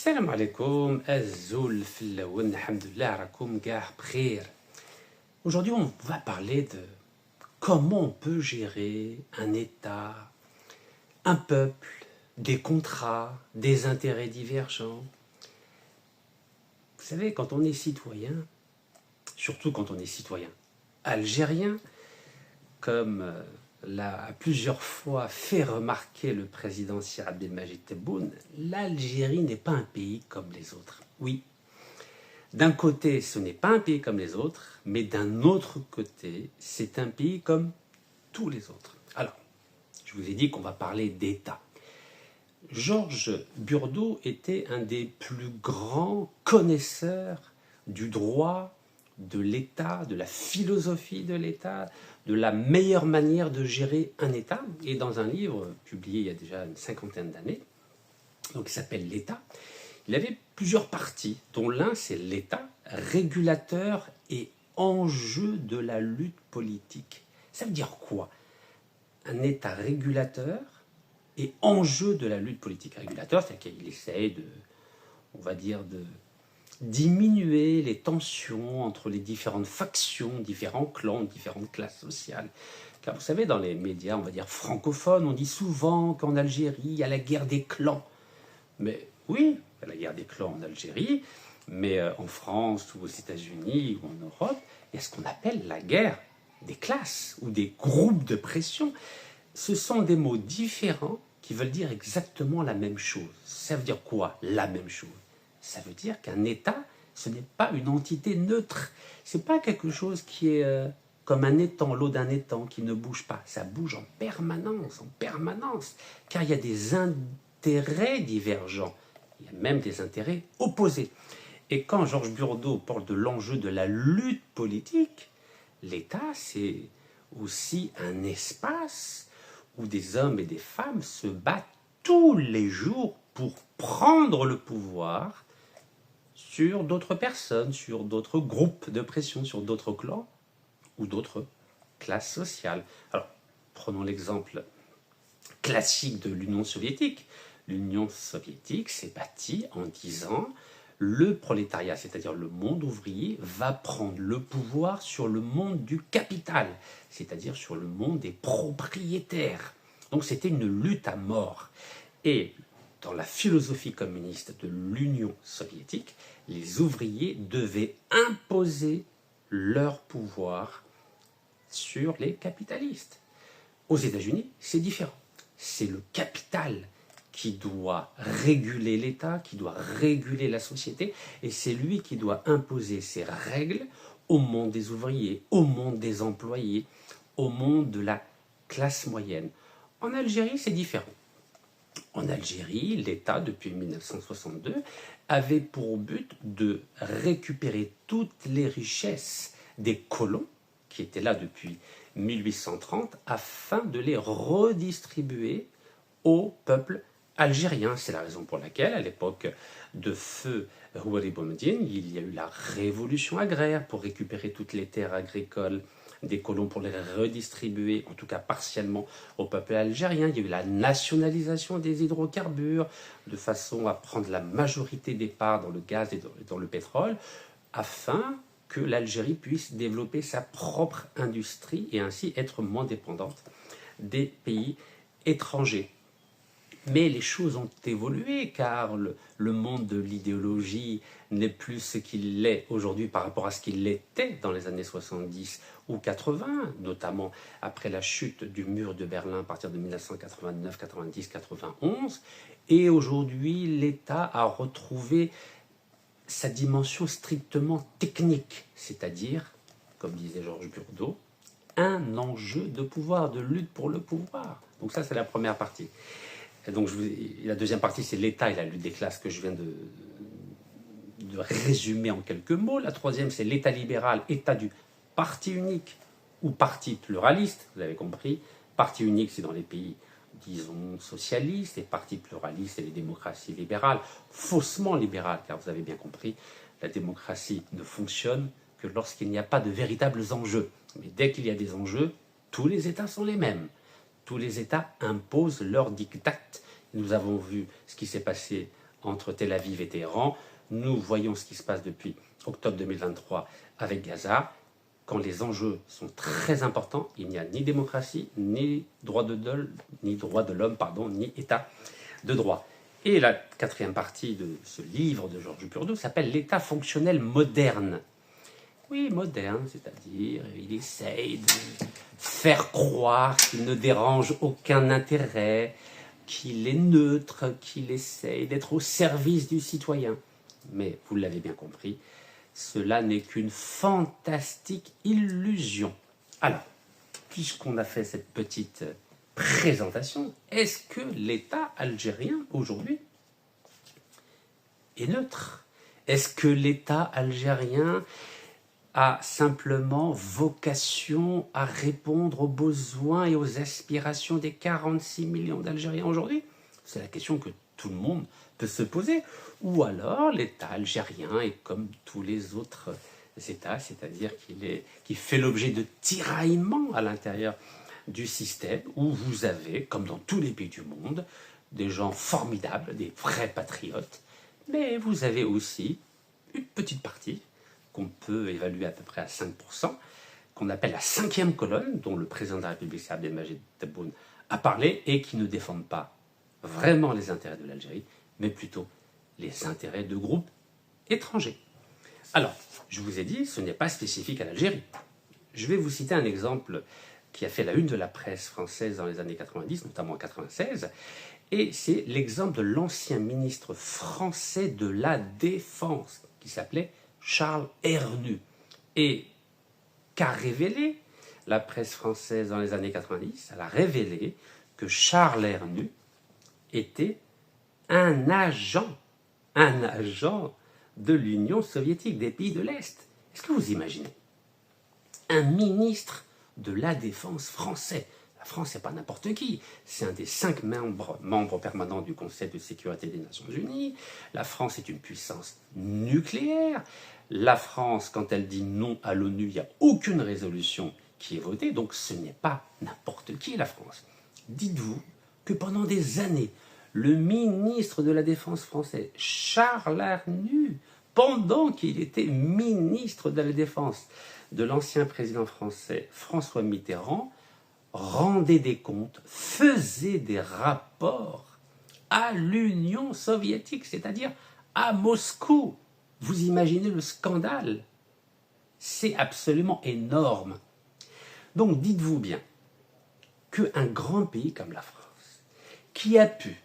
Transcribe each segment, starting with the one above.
السلام عليكم الزول في اللون الحمد لله راكم كاع بخير. Aujourd'hui on va parler de comment on peut gérer un État, un peuple, des contrats, des intérêts divergents. Vous savez, quand on est citoyen, surtout quand on est citoyen algérien, comme l'a plusieurs fois fait remarquer le président Sir Abdelmajid Tebboune, l'Algérie n'est pas un pays comme les autres. Oui, d'un côté, ce n'est pas un pays comme les autres, mais d'un autre côté, c'est un pays comme tous les autres. Alors, je vous ai dit qu'on va parler d'État. Georges Burdeau était un des plus grands connaisseurs du droit, de l'État, de la philosophie de l'État, de la meilleure manière de gérer un État. Et dans un livre publié il y a déjà une cinquantaine d'années, donc qui s'appelle l'État, il avait plusieurs parties, dont l'un c'est l'État, régulateur et enjeu de la lutte politique. Ça veut dire quoi? Un État régulateur et enjeu de la lutte politique. Régulateur, c'est-à-dire qu'il essaie de, on va dire, de diminuer les tensions entre les différentes factions, différents clans, différentes classes sociales. Car vous savez, dans les médias, on va dire francophones, on dit souvent qu'en Algérie, il y a la guerre des clans. Mais oui, il y a la guerre des clans en Algérie, mais en France ou aux États-Unis ou en Europe, il y a ce qu'on appelle la guerre des classes ou des groupes de pression. Ce sont des mots différents qui veulent dire exactement la même chose. Ça veut dire quoi, la même chose? Ça veut dire qu'un État, ce n'est pas une entité neutre. Ce n'est pas quelque chose qui est comme un étang, l'eau d'un étang qui ne bouge pas. Ça bouge en permanence, car il y a des intérêts divergents. Il y a même des intérêts opposés. Et quand Georges Burdeau parle de l'enjeu de la lutte politique, l'État, c'est aussi un espace où des hommes et des femmes se battent tous les jours pour prendre le pouvoir sur d'autres personnes, sur d'autres groupes de pression, sur d'autres clans ou d'autres classes sociales. Alors, prenons l'exemple classique de l'Union soviétique. L'Union soviétique s'est bâtie en disant le prolétariat, c'est-à-dire le monde ouvrier, va prendre le pouvoir sur le monde du capital, c'est-à-dire sur le monde des propriétaires. Donc c'était une lutte à mort. Et dans la philosophie communiste de l'Union soviétique, les ouvriers devaient imposer leur pouvoir sur les capitalistes. Aux États-Unis, c'est différent. C'est le capital qui doit réguler l'État, qui doit réguler la société, et c'est lui qui doit imposer ses règles au monde des ouvriers, au monde des employés, au monde de la classe moyenne. En Algérie, c'est différent. En Algérie, l'État, depuis 1962, avait pour but de récupérer toutes les richesses des colons, qui étaient là depuis 1830, afin de les redistribuer au peuple algérien. C'est la raison pour laquelle, à l'époque de feu Houari Boumediene, il y a eu la révolution agraire pour récupérer toutes les terres agricoles des colons pour les redistribuer, en tout cas partiellement, au peuple algérien. Il y a eu la nationalisation des hydrocarbures de façon à prendre la majorité des parts dans le gaz et dans le pétrole, afin que l'Algérie puisse développer sa propre industrie et ainsi être moins dépendante des pays étrangers. Mais les choses ont évolué, car le monde de l'idéologie n'est plus ce qu'il est aujourd'hui par rapport à ce qu'il était dans les années 70 ou 80, notamment après la chute du mur de Berlin à partir de 1989, 90, 91. Et aujourd'hui, l'État a retrouvé sa dimension strictement technique, c'est-à-dire, comme disait Georges Burdeau, un enjeu de pouvoir, de lutte pour le pouvoir. Donc ça, c'est la première partie. Et donc, la deuxième partie, c'est l'État et la lutte des classes que je viens de résumer en quelques mots. La troisième, c'est l'État libéral, État du parti unique ou parti pluraliste, vous avez compris. Parti unique, c'est dans les pays, disons, socialistes, et parti pluraliste, c'est les démocraties libérales, faussement libérales, car vous avez bien compris, la démocratie ne fonctionne que lorsqu'il n'y a pas de véritables enjeux. Mais dès qu'il y a des enjeux, tous les États sont les mêmes. Tous les États imposent leurs diktats. Nous avons vu ce qui s'est passé entre Tel Aviv et Téhéran. Nous voyons ce qui se passe depuis octobre 2023 avec Gaza. Quand les enjeux sont très importants, il n'y a ni démocratie, ni droit de l'homme, ni état de droit. Et la quatrième partie de ce livre de Georges Purdue s'appelle « L'État fonctionnel moderne ». Oui, moderne, c'est-à-dire il essaye de faire croire qu'il ne dérange aucun intérêt, qu'il est neutre, qu'il essaye d'être au service du citoyen. Mais vous l'avez bien compris, cela n'est qu'une fantastique illusion. Alors, puisqu'on a fait cette petite présentation, est-ce que l'État algérien, aujourd'hui, est neutre? Est-ce que l'État algérien a simplement vocation à répondre aux besoins et aux aspirations des 46 millions d'Algériens aujourd'hui? C'est la question que tout le monde peut se poser. Ou alors l'État algérien est comme tous les autres États, c'est-à-dire qu'il fait l'objet de tiraillements à l'intérieur du système, où vous avez, comme dans tous les pays du monde, des gens formidables, des vrais patriotes, mais vous avez aussi une petite partie qu'on peut évaluer à peu près à 5%, qu'on appelle la cinquième colonne, dont le président de la République, Saad Benmajid Tebboune, a parlé, et qui ne défendent pas vraiment les intérêts de l'Algérie, mais plutôt les intérêts de groupes étrangers. Alors, je vous ai dit, ce n'est pas spécifique à l'Algérie. Je vais vous citer un exemple qui a fait la une de la presse française dans les années 90, notamment en 96, et c'est l'exemple de l'ancien ministre français de la Défense, qui s'appelait Charles Hernu. Et qu'a révélé la presse française dans les années 90? Elle a révélé que Charles Hernu était un agent de l'Union soviétique, des pays de l'Est. Est-ce que vous imaginez un ministre de la Défense français? La France, c'est pas n'importe qui. C'est un des 5 membres permanents du Conseil de sécurité des Nations Unies. La France est une puissance nucléaire. La France, quand elle dit non à l'ONU, il n'y a aucune résolution qui est votée. Donc ce n'est pas n'importe qui, la France. Dites-vous que pendant des années, le ministre de la Défense français, Charles Hernu, pendant qu'il était ministre de la Défense de l'ancien président français François Mitterrand, rendait des comptes, faisait des rapports à l'Union soviétique, c'est-à-dire à Moscou. Vous imaginez le scandale? C'est absolument énorme. Donc dites-vous bien qu'un grand pays comme la France, qui a pu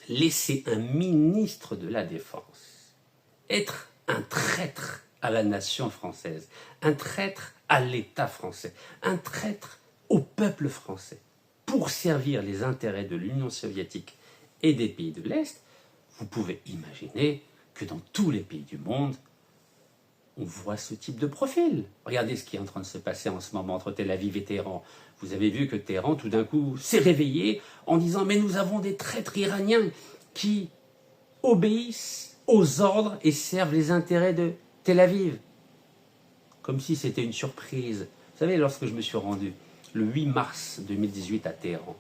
laisser un ministre de la Défense être un traître à la nation française, un traître à l'État français, un traître au peuple français, pour servir les intérêts de l'Union soviétique et des pays de l'Est, vous pouvez imaginer que dans tous les pays du monde, on voit ce type de profil. Regardez ce qui est en train de se passer en ce moment entre Tel Aviv et Téhéran. Vous avez vu que Téhéran, tout d'un coup, s'est réveillé en disant « Mais nous avons des traîtres iraniens qui obéissent aux ordres et servent les intérêts de Tel Aviv. » Comme si c'était une surprise. Vous savez, lorsque je me suis rendu le 8 mars 2018 à Téhéran,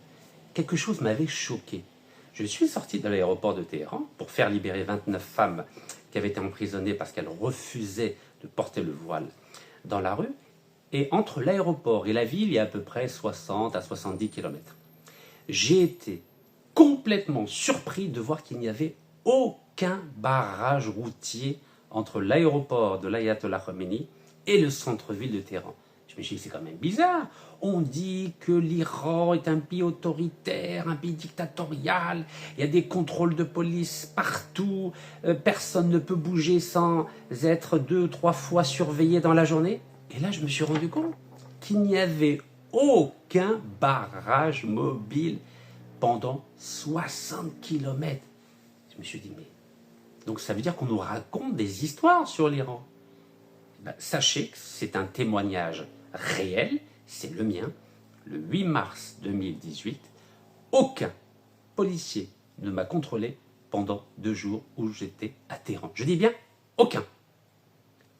quelque chose m'avait choqué. Je suis sorti de l'aéroport de Téhéran pour faire libérer 29 femmes qui avaient été emprisonnées parce qu'elles refusaient de porter le voile dans la rue. Et entre l'aéroport et la ville, il y a à peu près 60 à 70 km. J'ai été complètement surpris de voir qu'il n'y avait aucun barrage routier entre l'aéroport de l'Ayatollah Khomeini et le centre-ville de Téhéran. Je me suis dit, c'est quand même bizarre. On dit que l'Iran est un pays autoritaire, un pays dictatorial, il y a des contrôles de police partout, personne ne peut bouger sans être 2-3 fois surveillé dans la journée. Et là, je me suis rendu compte qu'il n'y avait aucun barrage mobile pendant 60 km. Je me suis dit, mais... Donc ça veut dire qu'on nous raconte des histoires sur l'Iran. Ben, sachez que c'est un témoignage réel, c'est le mien. Le 8 mars 2018, aucun policier ne m'a contrôlé pendant 2 jours où j'étais à Téhéran. Je dis bien aucun.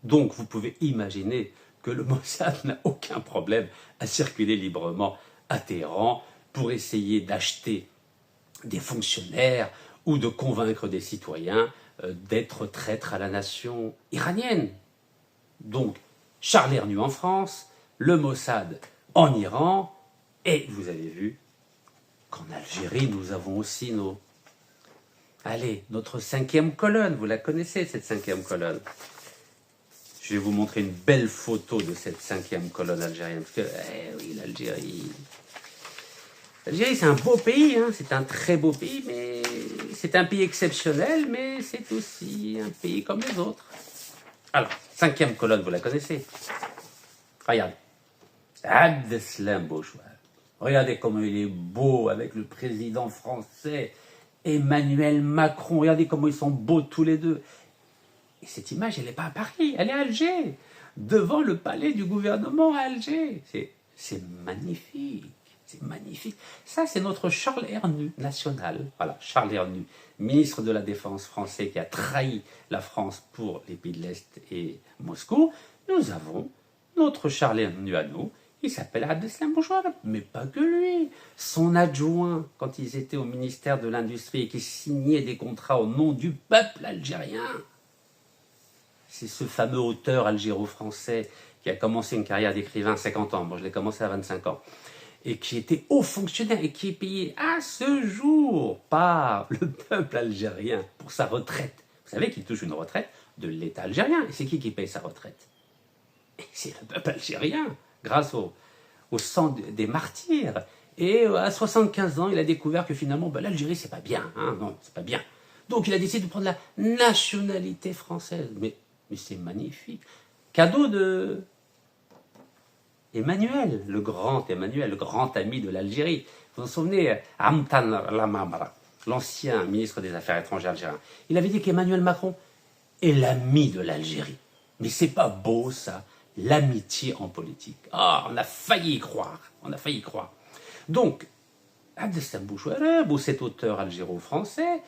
Donc vous pouvez imaginer que le Mossad n'a aucun problème à circuler librement à Téhéran pour essayer d'acheter des fonctionnaires ou de convaincre des citoyens d'être traîtres à la nation iranienne. Donc, Charles Hernu en France, le Mossad en Iran, et vous avez vu qu'en Algérie, nous avons aussi nos... Allez, notre cinquième colonne, vous la connaissez cette cinquième colonne. Je vais vous montrer une belle photo de cette cinquième colonne algérienne, parce que, oui, l'Algérie... L'Algérie, c'est un beau pays, hein, c'est un très beau pays, mais c'est un pays exceptionnel, mais c'est aussi un pays comme les autres. Alors, cinquième colonne, vous la connaissez. Regardez. Abdeslam Bouchouar. Regardez comment il est beau avec le président français, Emmanuel Macron. Regardez comment ils sont beaux tous les deux. Et cette image, elle n'est pas à Paris, elle est à Alger, devant le palais du gouvernement à Alger. C'est magnifique. C'est magnifique. Ça, c'est notre Charles Hernu national. Voilà, Charles Hernu, ministre de la Défense français qui a trahi la France pour les pays de l'Est et Moscou. Nous avons notre Charles Hernu à nous. Il s'appelle Abdeslam Bouchouar, mais pas que lui. Son adjoint, quand ils étaient au ministère de l'Industrie et qui signaient des contrats au nom du peuple algérien. C'est ce fameux auteur algéro-français qui a commencé une carrière d'écrivain à 50 ans. Moi, je l'ai commencé à 25 ans. Et qui était haut fonctionnaire et qui est payé à ce jour par le peuple algérien pour sa retraite. Vous savez qu'il touche une retraite de l'État algérien. Et c'est qui paye sa retraite? C'est le peuple algérien, grâce au sang des martyrs. Et à 75 ans, il a découvert que finalement, l'Algérie, c'est pas bien. Hein, non, c'est pas bien. Donc il a décidé de prendre la nationalité française. Mais c'est magnifique. Cadeau de... Emmanuel, le grand Emmanuel, le grand ami de l'Algérie. Vous vous souvenez, Amtan Lamamra, l'ancien ministre des Affaires étrangères algérien, il avait dit qu'Emmanuel Macron est l'ami de l'Algérie. Mais c'est pas beau ça, l'amitié en politique. Ah, on a failli y croire, on a failli y croire. Donc, Abdeslam Bouchouar, cet auteur algéro-français,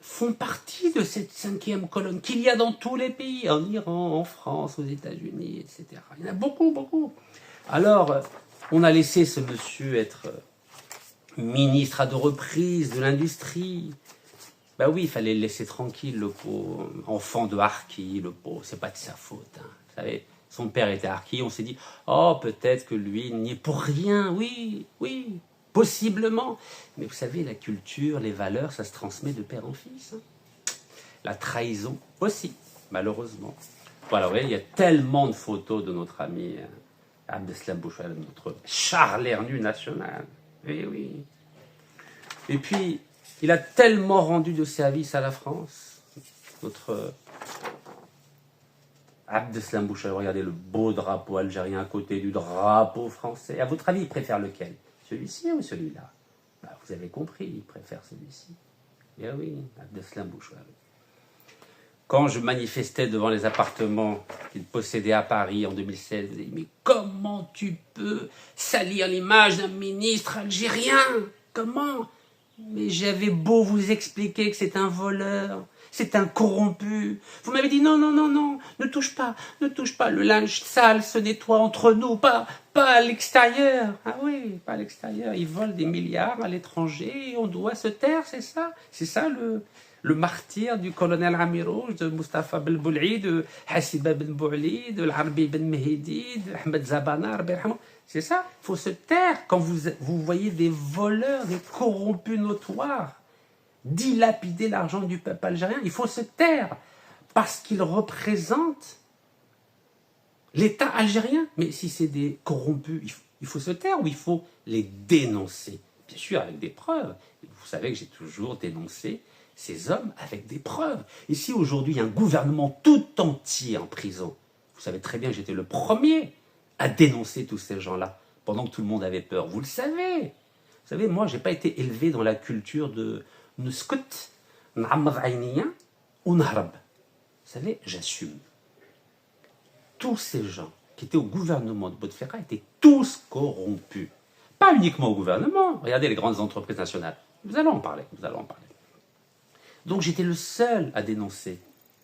font partie de cette cinquième colonne qu'il y a dans tous les pays, en Iran, en France, aux États-Unis, etc. Il y en a beaucoup, beaucoup. Alors, on a laissé ce monsieur être ministre à 2 reprises de l'industrie. Ben oui, il fallait le laisser tranquille, le pauvre enfant de harki, le pauvre, c'est pas de sa faute. Hein. Vous savez, son père était harki, on s'est dit, oh, peut-être que lui, il n'y est pour rien, oui, possiblement. Mais vous savez, la culture, les valeurs, ça se transmet de père en fils. Hein. La trahison aussi, malheureusement. Voilà, vous voyez, il y a tellement de photos de notre ami Abdeslam Bouchouar, notre Charles Hernu national. Oui. Et puis, il a tellement rendu de service à la France, notre Abdeslam Bouchouar. Regardez le beau drapeau algérien à côté du drapeau français. À votre avis, il préfère lequel? Celui-ci ou celui-là? Vous avez compris, il préfère celui-ci. Eh oui, Abdeslam Bouchouar. Quand je manifestais devant les appartements qu'il possédait à Paris en 2016, je me disais, mais comment tu peux salir l'image d'un ministre algérien? Comment? Mais j'avais beau vous expliquer que c'est un voleur, c'est un corrompu. Vous m'avez dit non, ne touche pas, le linge sale se nettoie entre nous, pas à l'extérieur. Ah oui, pas à l'extérieur, ils volent des milliards à l'étranger et on doit se taire, c'est ça? C'est ça le martyr du colonel Amirouj, de Mustafa Ben Boul'i, de Hassiba Ben Bouli, de l'Arbi Ben Mehdi, de Ahmed Zabana, c'est ça, il faut se taire quand vous voyez des voleurs, des corrompus notoires dilapider l'argent du peuple algérien. Il faut se taire parce qu'ils représentent l'État algérien. Mais si c'est des corrompus, il faut se taire ou il faut les dénoncer? Bien sûr, avec des preuves. Vous savez que j'ai toujours dénoncé ces hommes avec des preuves. Et si aujourd'hui il y a un gouvernement tout entier en prison, vous savez très bien que j'étais le premier à dénoncer tous ces gens-là, pendant que tout le monde avait peur. Vous le savez. Vous savez, moi, je n'ai pas été élevé dans la culture de Nuskut, N'amr Aïniya ou Nahrab. Vous savez, j'assume. Tous ces gens qui étaient au gouvernement de Bouteflika étaient tous corrompus. Pas uniquement au gouvernement. Regardez les grandes entreprises nationales. Nous allons en parler. Donc j'étais le seul à dénoncer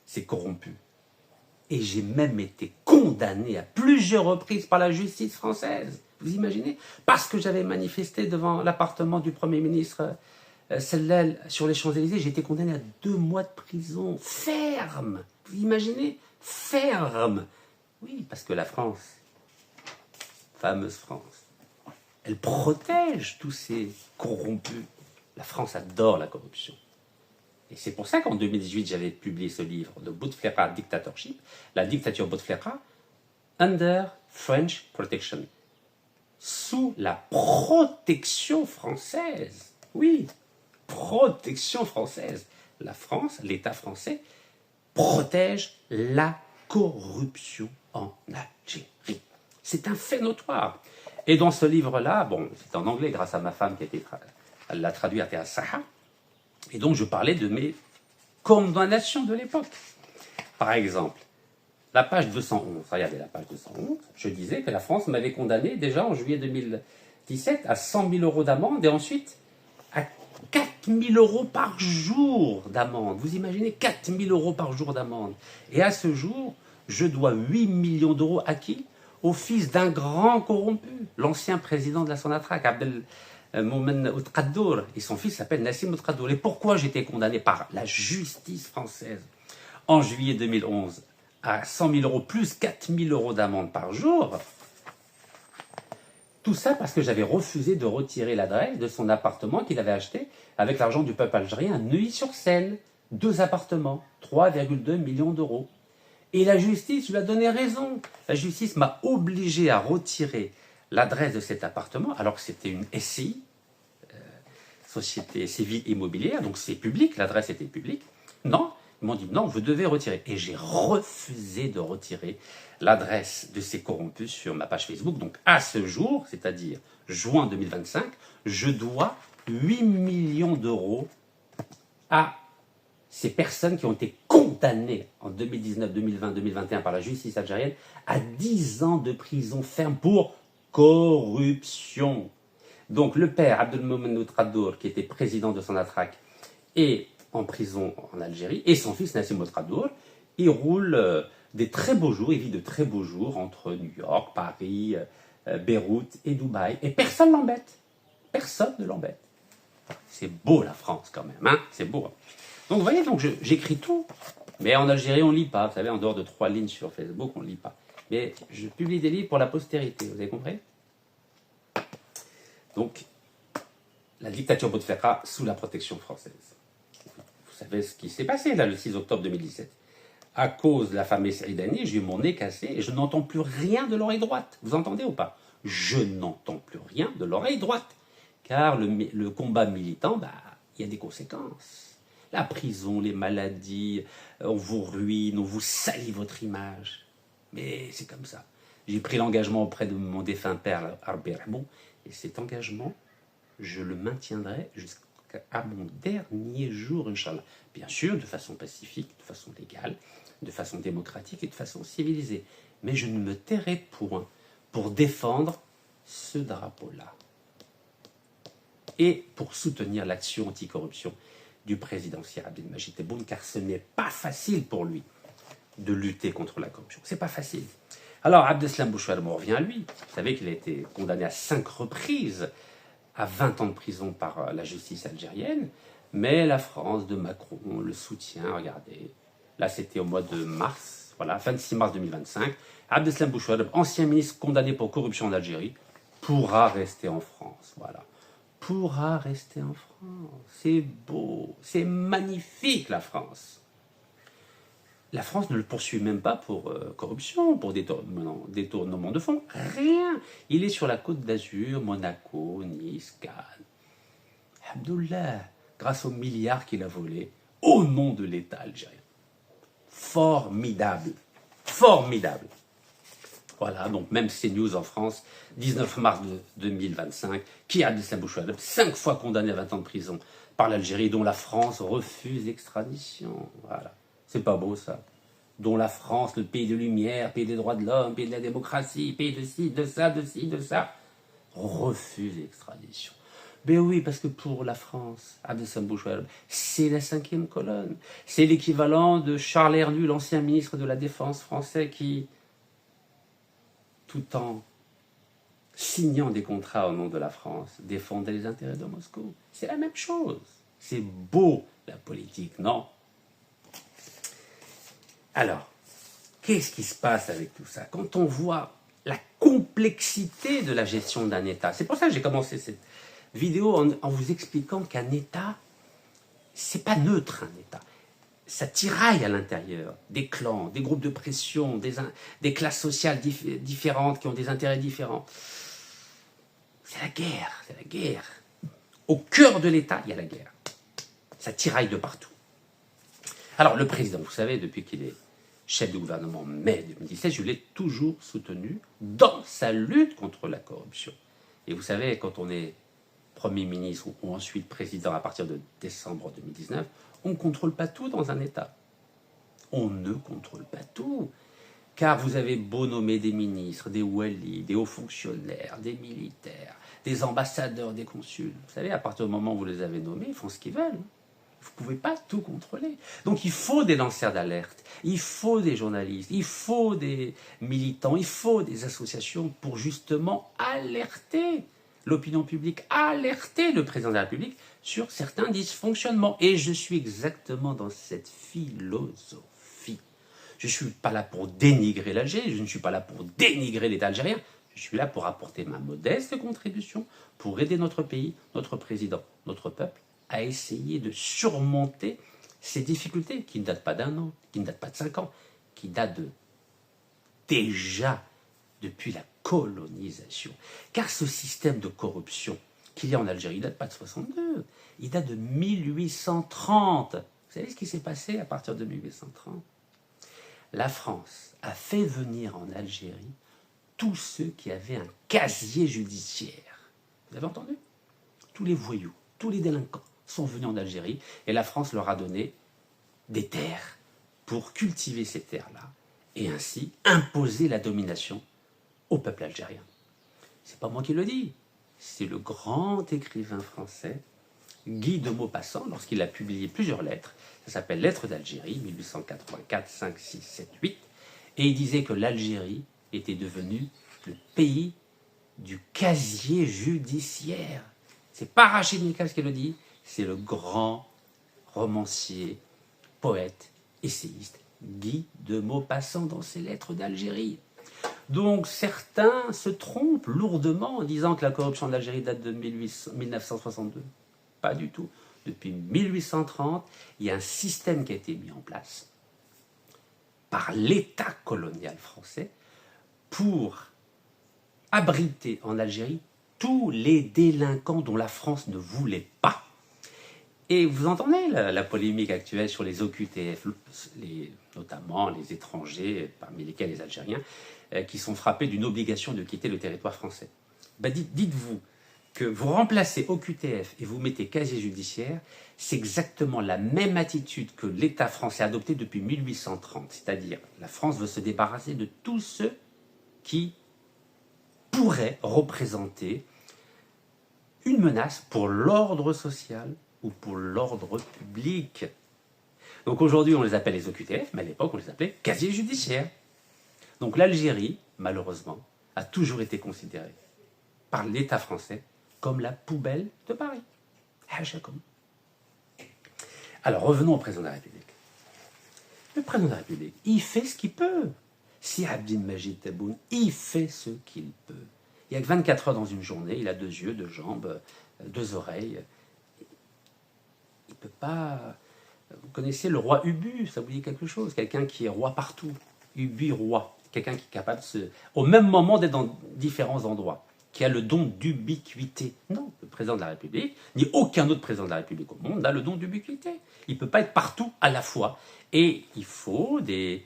ces corrompus. Et j'ai même été condamné à plusieurs reprises par la justice française. Vous imaginez? Parce que j'avais manifesté devant l'appartement du Premier ministre Celle-là, sur les Champs-Élysées, j'ai été condamné à 2 mois de prison ferme. Vous imaginez? Ferme. Oui, parce que la France, fameuse France, elle protège tous ces corrompus. La France adore la corruption. Et c'est pour ça qu'en 2018, j'avais publié ce livre de Bouteflika Dictatorship, la dictature Bouteflika, Under French Protection. Sous la protection française. Oui, protection française. La France, l'État français, protège la corruption en Algérie. C'est un fait notoire. Et dans ce livre-là, bon, c'est en anglais grâce à ma femme qui elle l'a traduit à Théa Saha. Et donc je parlais de mes condamnations de l'époque. Par exemple, la page 211, regardez la page 211, je disais que la France m'avait condamné déjà en juillet 2017 à 100 000 euros d'amende et ensuite à 4 000 euros par jour d'amende. Vous imaginez 4 000 euros par jour d'amende. Et à ce jour, je dois 8 millions d'euros à qui? Au fils d'un grand corrompu, l'ancien président de la Sonatrach, Abdelmoumen Outkaddour, et son fils s'appelle Nassim Outkaddour. Et pourquoi j'étais condamné par la justice française en juillet 2011 à 100 000 euros plus 4 000 euros d'amende par jour? Tout ça parce que j'avais refusé de retirer l'adresse de son appartement qu'il avait acheté avec l'argent du peuple algérien à Neuilly-sur-Seine. 2 appartements, 3,2 millions d'euros. Et la justice lui a donné raison. La justice m'a obligé à retirer l'adresse de cet appartement alors que c'était une SCI, Société Civile Immobilière, donc c'est public, l'adresse était publique. Non, ils m'ont dit non, vous devez retirer. Et j'ai refusé de retirer l'adresse de ces corrompus sur ma page Facebook. Donc à ce jour, c'est-à-dire juin 2025, je dois 8 millions d'euros à ces personnes qui ont été condamnées en 2019, 2020, 2021 par la justice algérienne à 10 ans de prison ferme pour corruption. Donc le père Abdelmoumen Outkaddour, qui était président de Sonatrach, est en prison en Algérie, et son fils Nassim Outkaddour, il roule des très beaux jours, il vit de très beaux jours entre New York, Paris, Beyrouth et Dubaï, et personne ne l'embête. Personne ne l'embête. C'est beau la France quand même, hein, c'est beau. Donc vous voyez, donc j'écris tout, mais en Algérie on ne lit pas, vous savez, en dehors de 3 lignes sur Facebook, on ne lit pas. Mais je publie des livres pour la postérité, vous avez compris? Donc, la dictature Bouteflika sous la protection française. Vous savez ce qui s'est passé là le 6 octobre 2017. À cause de la famille Saïdani, j'ai eu mon nez cassé et je n'entends plus rien de l'oreille droite. Vous entendez ou pas? Je n'entends plus rien de l'oreille droite. Car le combat militant, il y a des conséquences. La prison, les maladies, on vous ruine, on vous salit votre image. Mais c'est comme ça. J'ai pris l'engagement auprès de mon défunt père, Arbi Rahmou, et cet engagement, je le maintiendrai jusqu'à mon dernier jour, Inch'Allah. Bien sûr, de façon pacifique, de façon légale, de façon démocratique et de façon civilisée. Mais je ne me tairai point pour défendre ce drapeau-là. Et pour soutenir l'action anticorruption du président Sir Abdelmajid Tebboune, car ce n'est pas facile pour lui de lutter contre la corruption. C'est pas facile. Alors, Abdeslam Bouchouareb, on revient à lui. Vous savez qu'il a été condamné à 5 reprises à 20 ans de prison par la justice algérienne, mais la France de Macron le soutient. Regardez, là c'était au mois de mars, voilà, 26 mars 2025. Abdeslam Bouchouareb, ancien ministre condamné pour corruption en Algérie, pourra rester en France. Voilà. Pourra rester en France. C'est beau, c'est magnifique la France. La France ne le poursuit même pas pour corruption, pour détournement de fonds. Rien. Il est sur la côte d'Azur, Monaco, Nice, Cannes. Alhamdoulilah, grâce aux milliards qu'il a volés au nom de l'État algérien. Formidable. Formidable. Voilà, donc même CNews en France, 19 mars 2025, qui a Abdeslam Bouchouareb, 5 fois condamné à 20 ans de prison par l'Algérie, dont la France refuse l'extradition. Voilà. C'est pas beau ça. Dont la France, le pays de lumière, pays des droits de l'homme, pays de la démocratie, pays de ci, de ça, refuse l'extradition. Ben oui, parce que pour la France, Abdeslam Bouchouareb, c'est la 5e colonne. C'est l'équivalent de Charles Hernu, l'ancien ministre de la Défense français, qui, tout en signant des contrats au nom de la France, défendaient les intérêts de Moscou. C'est la même chose. C'est beau, la politique, non? Alors, qu'est-ce qui se passe avec tout ça? Quand on voit la complexité de la gestion d'un État, c'est pour ça que j'ai commencé cette vidéo en vous expliquant qu'un État, c'est pas neutre, un État. Ça tiraille à l'intérieur, des clans, des groupes de pression, des classes sociales différentes qui ont des intérêts différents. C'est la guerre, c'est la guerre. Au cœur de l'État, il y a la guerre. Ça tiraille de partout. Alors le président, vous savez, depuis qu'il est chef du gouvernement en mai 2017, je l'ai toujours soutenu dans sa lutte contre la corruption. Et vous savez, quand on est Premier ministre ou ensuite président à partir de décembre 2019, on ne contrôle pas tout dans un État. On ne contrôle pas tout. Car vous avez beau nommer des ministres, des walis, des hauts fonctionnaires, des militaires, des ambassadeurs, des consuls. Vous savez, à partir du moment où vous les avez nommés, ils font ce qu'ils veulent. Vous ne pouvez pas tout contrôler. Donc il faut des lanceurs d'alerte, il faut des journalistes, il faut des militants, il faut des associations pour justement alerter l'opinion publique, alerter le président de la République sur certains dysfonctionnements. Et je suis exactement dans cette philosophie. Je ne suis pas là pour dénigrer l'Algérie, je ne suis pas là pour dénigrer l'État algérien, je suis là pour apporter ma modeste contribution pour aider notre pays, notre président, notre peuple à essayer de surmonter ces difficultés qui ne datent pas d'1 an, qui ne datent pas de 5 ans, qui datent déjà depuis la colonisation. Car ce système de corruption qu'il y a en Algérie, il ne date pas de 62, il date de 1830. Vous savez ce qui s'est passé à partir de 1830? La France a fait venir en Algérie tous ceux qui avaient un casier judiciaire. Vous avez entendu? Tous les voyous, tous les délinquants sont venus en Algérie et la France leur a donné des terres pour cultiver ces terres-là et ainsi imposer la domination au peuple algérien. C'est pas moi qui le dis, c'est le grand écrivain français Guy de Maupassant lorsqu'il a publié plusieurs lettres. Ça s'appelle Lettres d'Algérie, 1884, 5, 6, 7, 8. Et il disait que l'Algérie était devenue le pays du casier judiciaire. C'est pas Rachid Mikhaïl qui le dit, c'est le grand romancier, poète, essayiste Guy de Maupassant dans ses Lettres d'Algérie. Donc certains se trompent lourdement en disant que la corruption de l'Algérie date de 1962. Pas du tout. Depuis 1830, il y a un système qui a été mis en place par l'État colonial français pour abriter en Algérie tous les délinquants dont la France ne voulait pas. Et vous entendez la polémique actuelle sur les OQTF, notamment les étrangers, parmi lesquels les Algériens, qui sont frappés d'une obligation de quitter le territoire français. Dites-vous que vous remplacez OQTF et vous mettez casier judiciaire, c'est exactement la même attitude que l'État français a adoptée depuis 1830. C'est-à-dire, la France veut se débarrasser de tous ceux qui pourraient représenter une menace pour l'ordre social ou pour l'ordre public. Donc aujourd'hui, on les appelle les OQTF, mais à l'époque, on les appelait casier judiciaire. Donc l'Algérie, malheureusement, a toujours été considérée par l'État français comme la poubelle de Paris. Alors revenons au président de la République. Le président de la République, il fait ce qu'il peut. Si Abdelmajid Tebboune, il fait ce qu'il peut. Il n'y a que 24 heures dans une journée, il a 2 yeux, 2 jambes, 2 oreilles. Il ne peut pas... Vous connaissez le roi Ubu, ça vous dit quelque chose? Quelqu'un qui est roi partout. Ubu roi. Quelqu'un qui est capable au même moment d'être dans différents endroits, qui a le don d'ubiquité. Non, le président de la République, ni aucun autre président de la République au monde n'a le don d'ubiquité. Il ne peut pas être partout à la fois. Et il faut des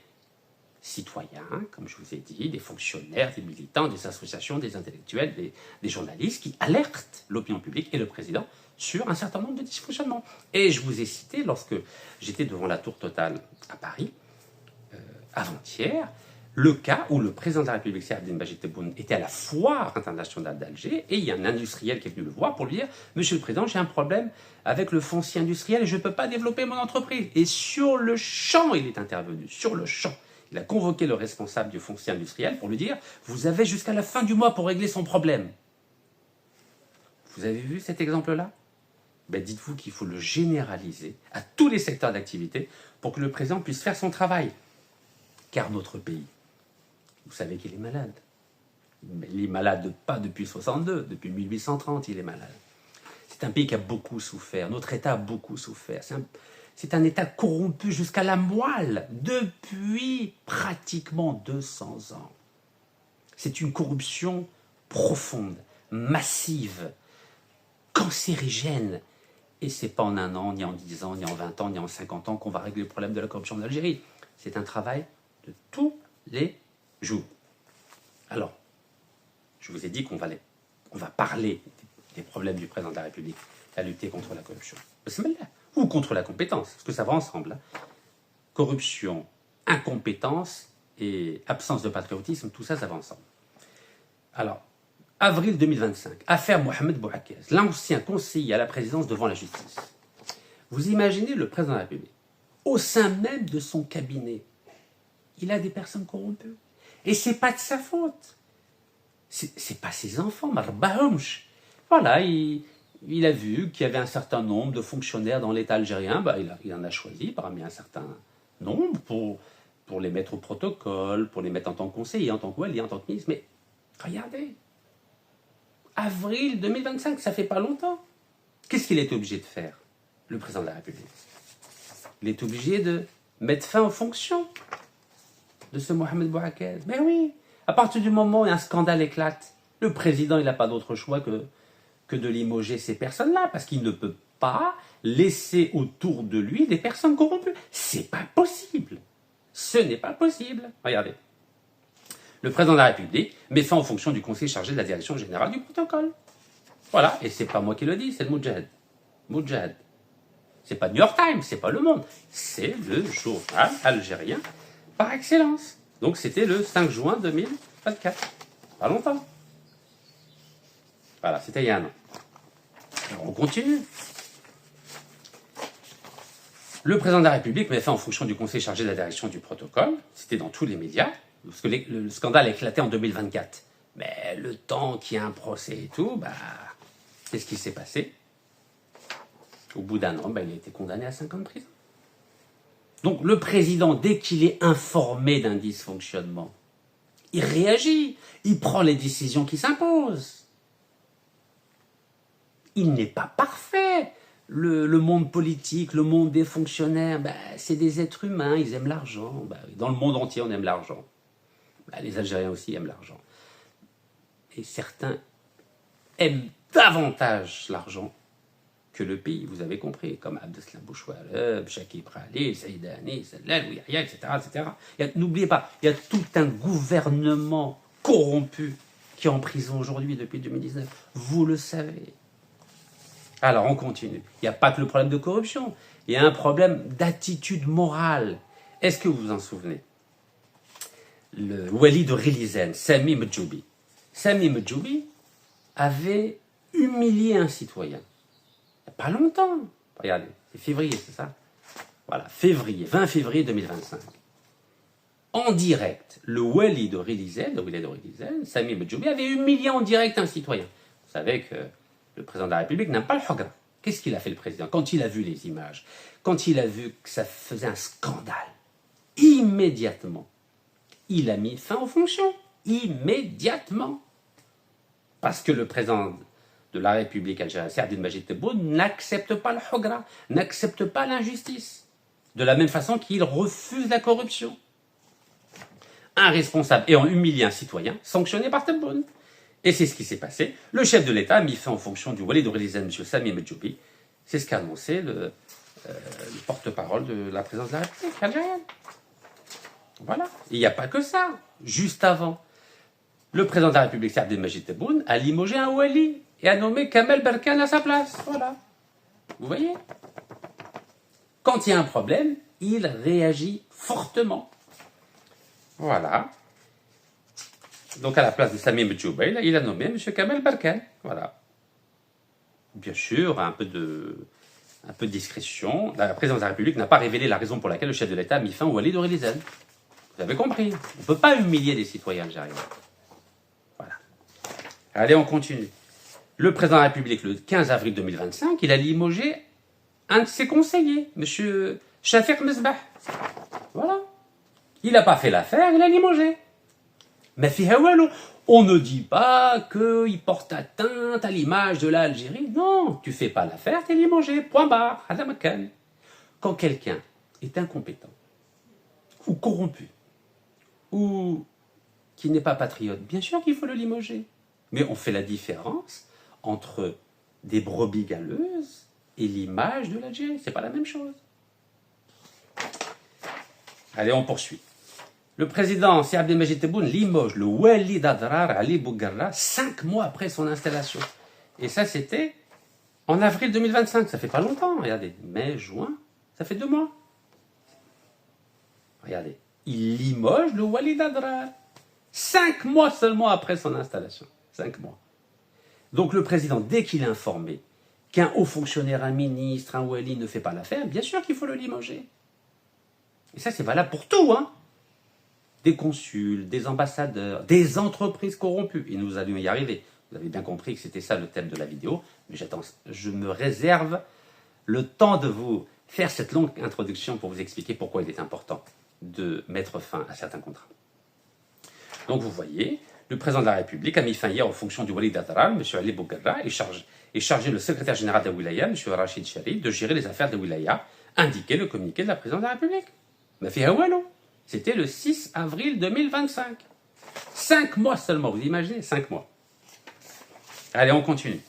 citoyens, comme je vous ai dit, des fonctionnaires, des militants, des associations, des intellectuels, des journalistes qui alertent l'opinion publique et le président sur un certain nombre de dysfonctionnements. Et je vous ai cité, lorsque j'étais devant la Tour Totale à Paris, avant-hier, le cas où le président de la République, Seydi Abdelmajid Tebboune, était à la foire internationale d'Alger et il y a un industriel qui est venu le voir pour lui dire « Monsieur le Président, j'ai un problème avec le foncier industriel et je ne peux pas développer mon entreprise. » Et sur le champ, il est intervenu, sur le champ. Il a convoqué le responsable du foncier industriel pour lui dire « Vous avez jusqu'à la fin du mois pour régler son problème. » Vous avez vu cet exemple-là? Ben, dites-vous qu'il faut le généraliser à tous les secteurs d'activité pour que le président puisse faire son travail. Car notre pays, vous savez qu'il est malade. Mais il est malade pas depuis 62, depuis 1830 il est malade. C'est un pays qui a beaucoup souffert, notre État a beaucoup souffert. C'est un État corrompu jusqu'à la moelle depuis pratiquement 200 ans. C'est une corruption profonde, massive, cancérigène. Et ce n'est pas en un an, ni en 10 ans, ni en 20 ans, ni en 50 ans qu'on va régler le problème de la corruption en Algérie. C'est un travail de tous les jours. Alors, je vous ai dit qu'on va parler des problèmes du président de la République, à lutter contre la corruption. Ou contre la compétence, parce que ça va ensemble. Hein. Corruption, incompétence et absence de patriotisme, tout ça, ça va ensemble. Alors, avril 2025, affaire Mohamed Bouakez, l'ancien conseiller à la présidence devant la justice. Vous imaginez le président de la République, au sein même de son cabinet, il a des personnes corrompues. Et c'est pas de sa faute. C'est pas ses enfants, Marbahomch. Voilà, il a vu qu'il y avait un certain nombre de fonctionnaires dans l'État algérien, il en a choisi parmi un certain nombre pour les mettre au protocole, pour les mettre en tant que conseiller, en tant que wali, en tant que ministre. Mais regardez, avril 2025, ça fait pas longtemps. Qu'est-ce qu'il est obligé de faire, le président de la République? Il est obligé de mettre fin aux fonctions de ce Mohamed Bouakez. Mais oui, à partir du moment où un scandale éclate, le président, il n'a pas d'autre choix que de limoger ces personnes-là, parce qu'il ne peut pas laisser autour de lui des personnes corrompues. C'est pas possible. Ce n'est pas possible. Regardez. Le président de la République met fin aux fonctions du conseiller chargé de la direction générale du protocole. Voilà, et c'est pas moi qui le dis, c'est le Moudjahid. Moudjahid. C'est pas New York Times, c'est pas Le Monde. C'est le journal algérien par excellence. Donc c'était le 5 juin 2024. Pas longtemps. Voilà, c'était il y a un an. Alors on continue. Le président de la République met fin en fonction du conseil chargé de la direction du protocole. C'était dans tous les médias, parce que le scandale a éclaté en 2024. Mais le temps qu'il y a un procès et tout, qu'est-ce qui s'est passé? Au bout d'un an, il a été condamné à 5 ans de prison. Donc le président, dès qu'il est informé d'un dysfonctionnement, il réagit, il prend les décisions qui s'imposent. Il n'est pas parfait. Le monde politique, le monde des fonctionnaires, c'est des êtres humains, ils aiment l'argent. Dans le monde entier, on aime l'argent. Les Algériens aussi aiment l'argent. Et certains aiment davantage l'argent que le pays, vous avez compris, comme Abdeslam Bouchouareb, Chakib Khalil, Saïdani, Salal, Ouiria, etc. N'oubliez pas, il y a tout un gouvernement corrompu qui est en prison aujourd'hui depuis 2019. Vous le savez. Alors, on continue. Il n'y a pas que le problème de corruption. Il y a un problème d'attitude morale. Est-ce que vous vous en souvenez? Le wali de Rilizen, Sami Medjoubi. Sami Medjoubi avait humilié un citoyen. Il n'y a pas longtemps. Regardez, c'est février, c'est ça? Voilà, 20 février 2025. En direct, le wali de Rilizen, Sami Medjoubi, avait humilié en direct un citoyen. Vous savez que le président de la République n'a pas le hogra. Qu'est-ce qu'il a fait, le président? Quand il a vu les images, quand il a vu que ça faisait un scandale, immédiatement, il a mis fin aux fonctions. Immédiatement. Parce que le président de la République algérienne, Saadine Majid Tebboune, n'accepte pas le hogra, n'accepte pas l'injustice. De la même façon qu'il refuse la corruption. Un responsable ayant humilié un citoyen, sanctionné par Tebboune. Et c'est ce qui s'est passé. Le chef de l'État a mis fin aux fonctions du wali de Rilizen, M. Sami Medjoubi. C'est ce qu'a annoncé le porte-parole de la présidence de la République algérienne. Voilà. Il n'y a pas que ça. Juste avant, le président de la République, Saadine Majid Tebboune, a limogé un wali et a nommé Kamel Berkane à sa place. Voilà. Vous voyez? Quand il y a un problème, il réagit fortement. Voilà. Donc, à la place de Sami Medjoubi, il a nommé M. Kamel Berkane. Voilà. Bien sûr, un peu de discrétion. La présidence de la République n'a pas révélé la raison pour laquelle le chef de l'État a mis fin au wali de Rilizen. Vous avez compris. On ne peut pas humilier les citoyens algériens. Voilà. Allez, on continue. Le président de la République, le 15 avril 2025, il a limogé un de ses conseillers, M. Shafiq Mesbah. Voilà. Il n'a pas fait l'affaire, il a limogé. Mais on ne dit pas qu'il porte atteinte à l'image de l'Algérie. Non, tu fais pas l'affaire, tu es limogé. Point barre. Quand quelqu'un est incompétent, ou corrompu, ou qui n'est pas patriote, bien sûr qu'il faut le limoger. Mais on fait la différence entre des brebis galeuses et l'image de l'Algérie. C'est pas la même chose. Allez, on poursuit. Le président Si Abdelmajid Tebboune limoge le Walid Adrar Ali Bougarra 5 mois après son installation. Et ça, c'était en avril 2025. Ça fait pas longtemps. Regardez, mai, juin, ça fait 2 mois. Regardez, il limoge le Walid Adrar 5 mois seulement après son installation. 5 mois. Donc le président, dès qu'il est informé qu'un haut fonctionnaire, un ministre, un wali ne fait pas l'affaire, bien sûr qu'il faut le limoger. Et ça, c'est valable pour tout, hein. Des consuls, des ambassadeurs, des entreprises corrompues. Et nous allions y arriver. Vous avez bien compris que c'était ça le thème de la vidéo. Mais j'attends, je me réserve le temps de vous faire cette longue introduction pour vous expliquer pourquoi il est important de mettre fin à certains contrats. Donc vous voyez, le président de la République a mis fin hier aux fonctions du Walid Adrar, M. Ali Bougarra, et chargé le secrétaire général de la Wilaya, M. Rachid Sharif, de gérer les affaires de Wilaya, indiqué le communiqué de la présidente de la République. Mais c'était le 6 avril 2025. 5 mois seulement, vous imaginez, 5 mois. Allez, on continue.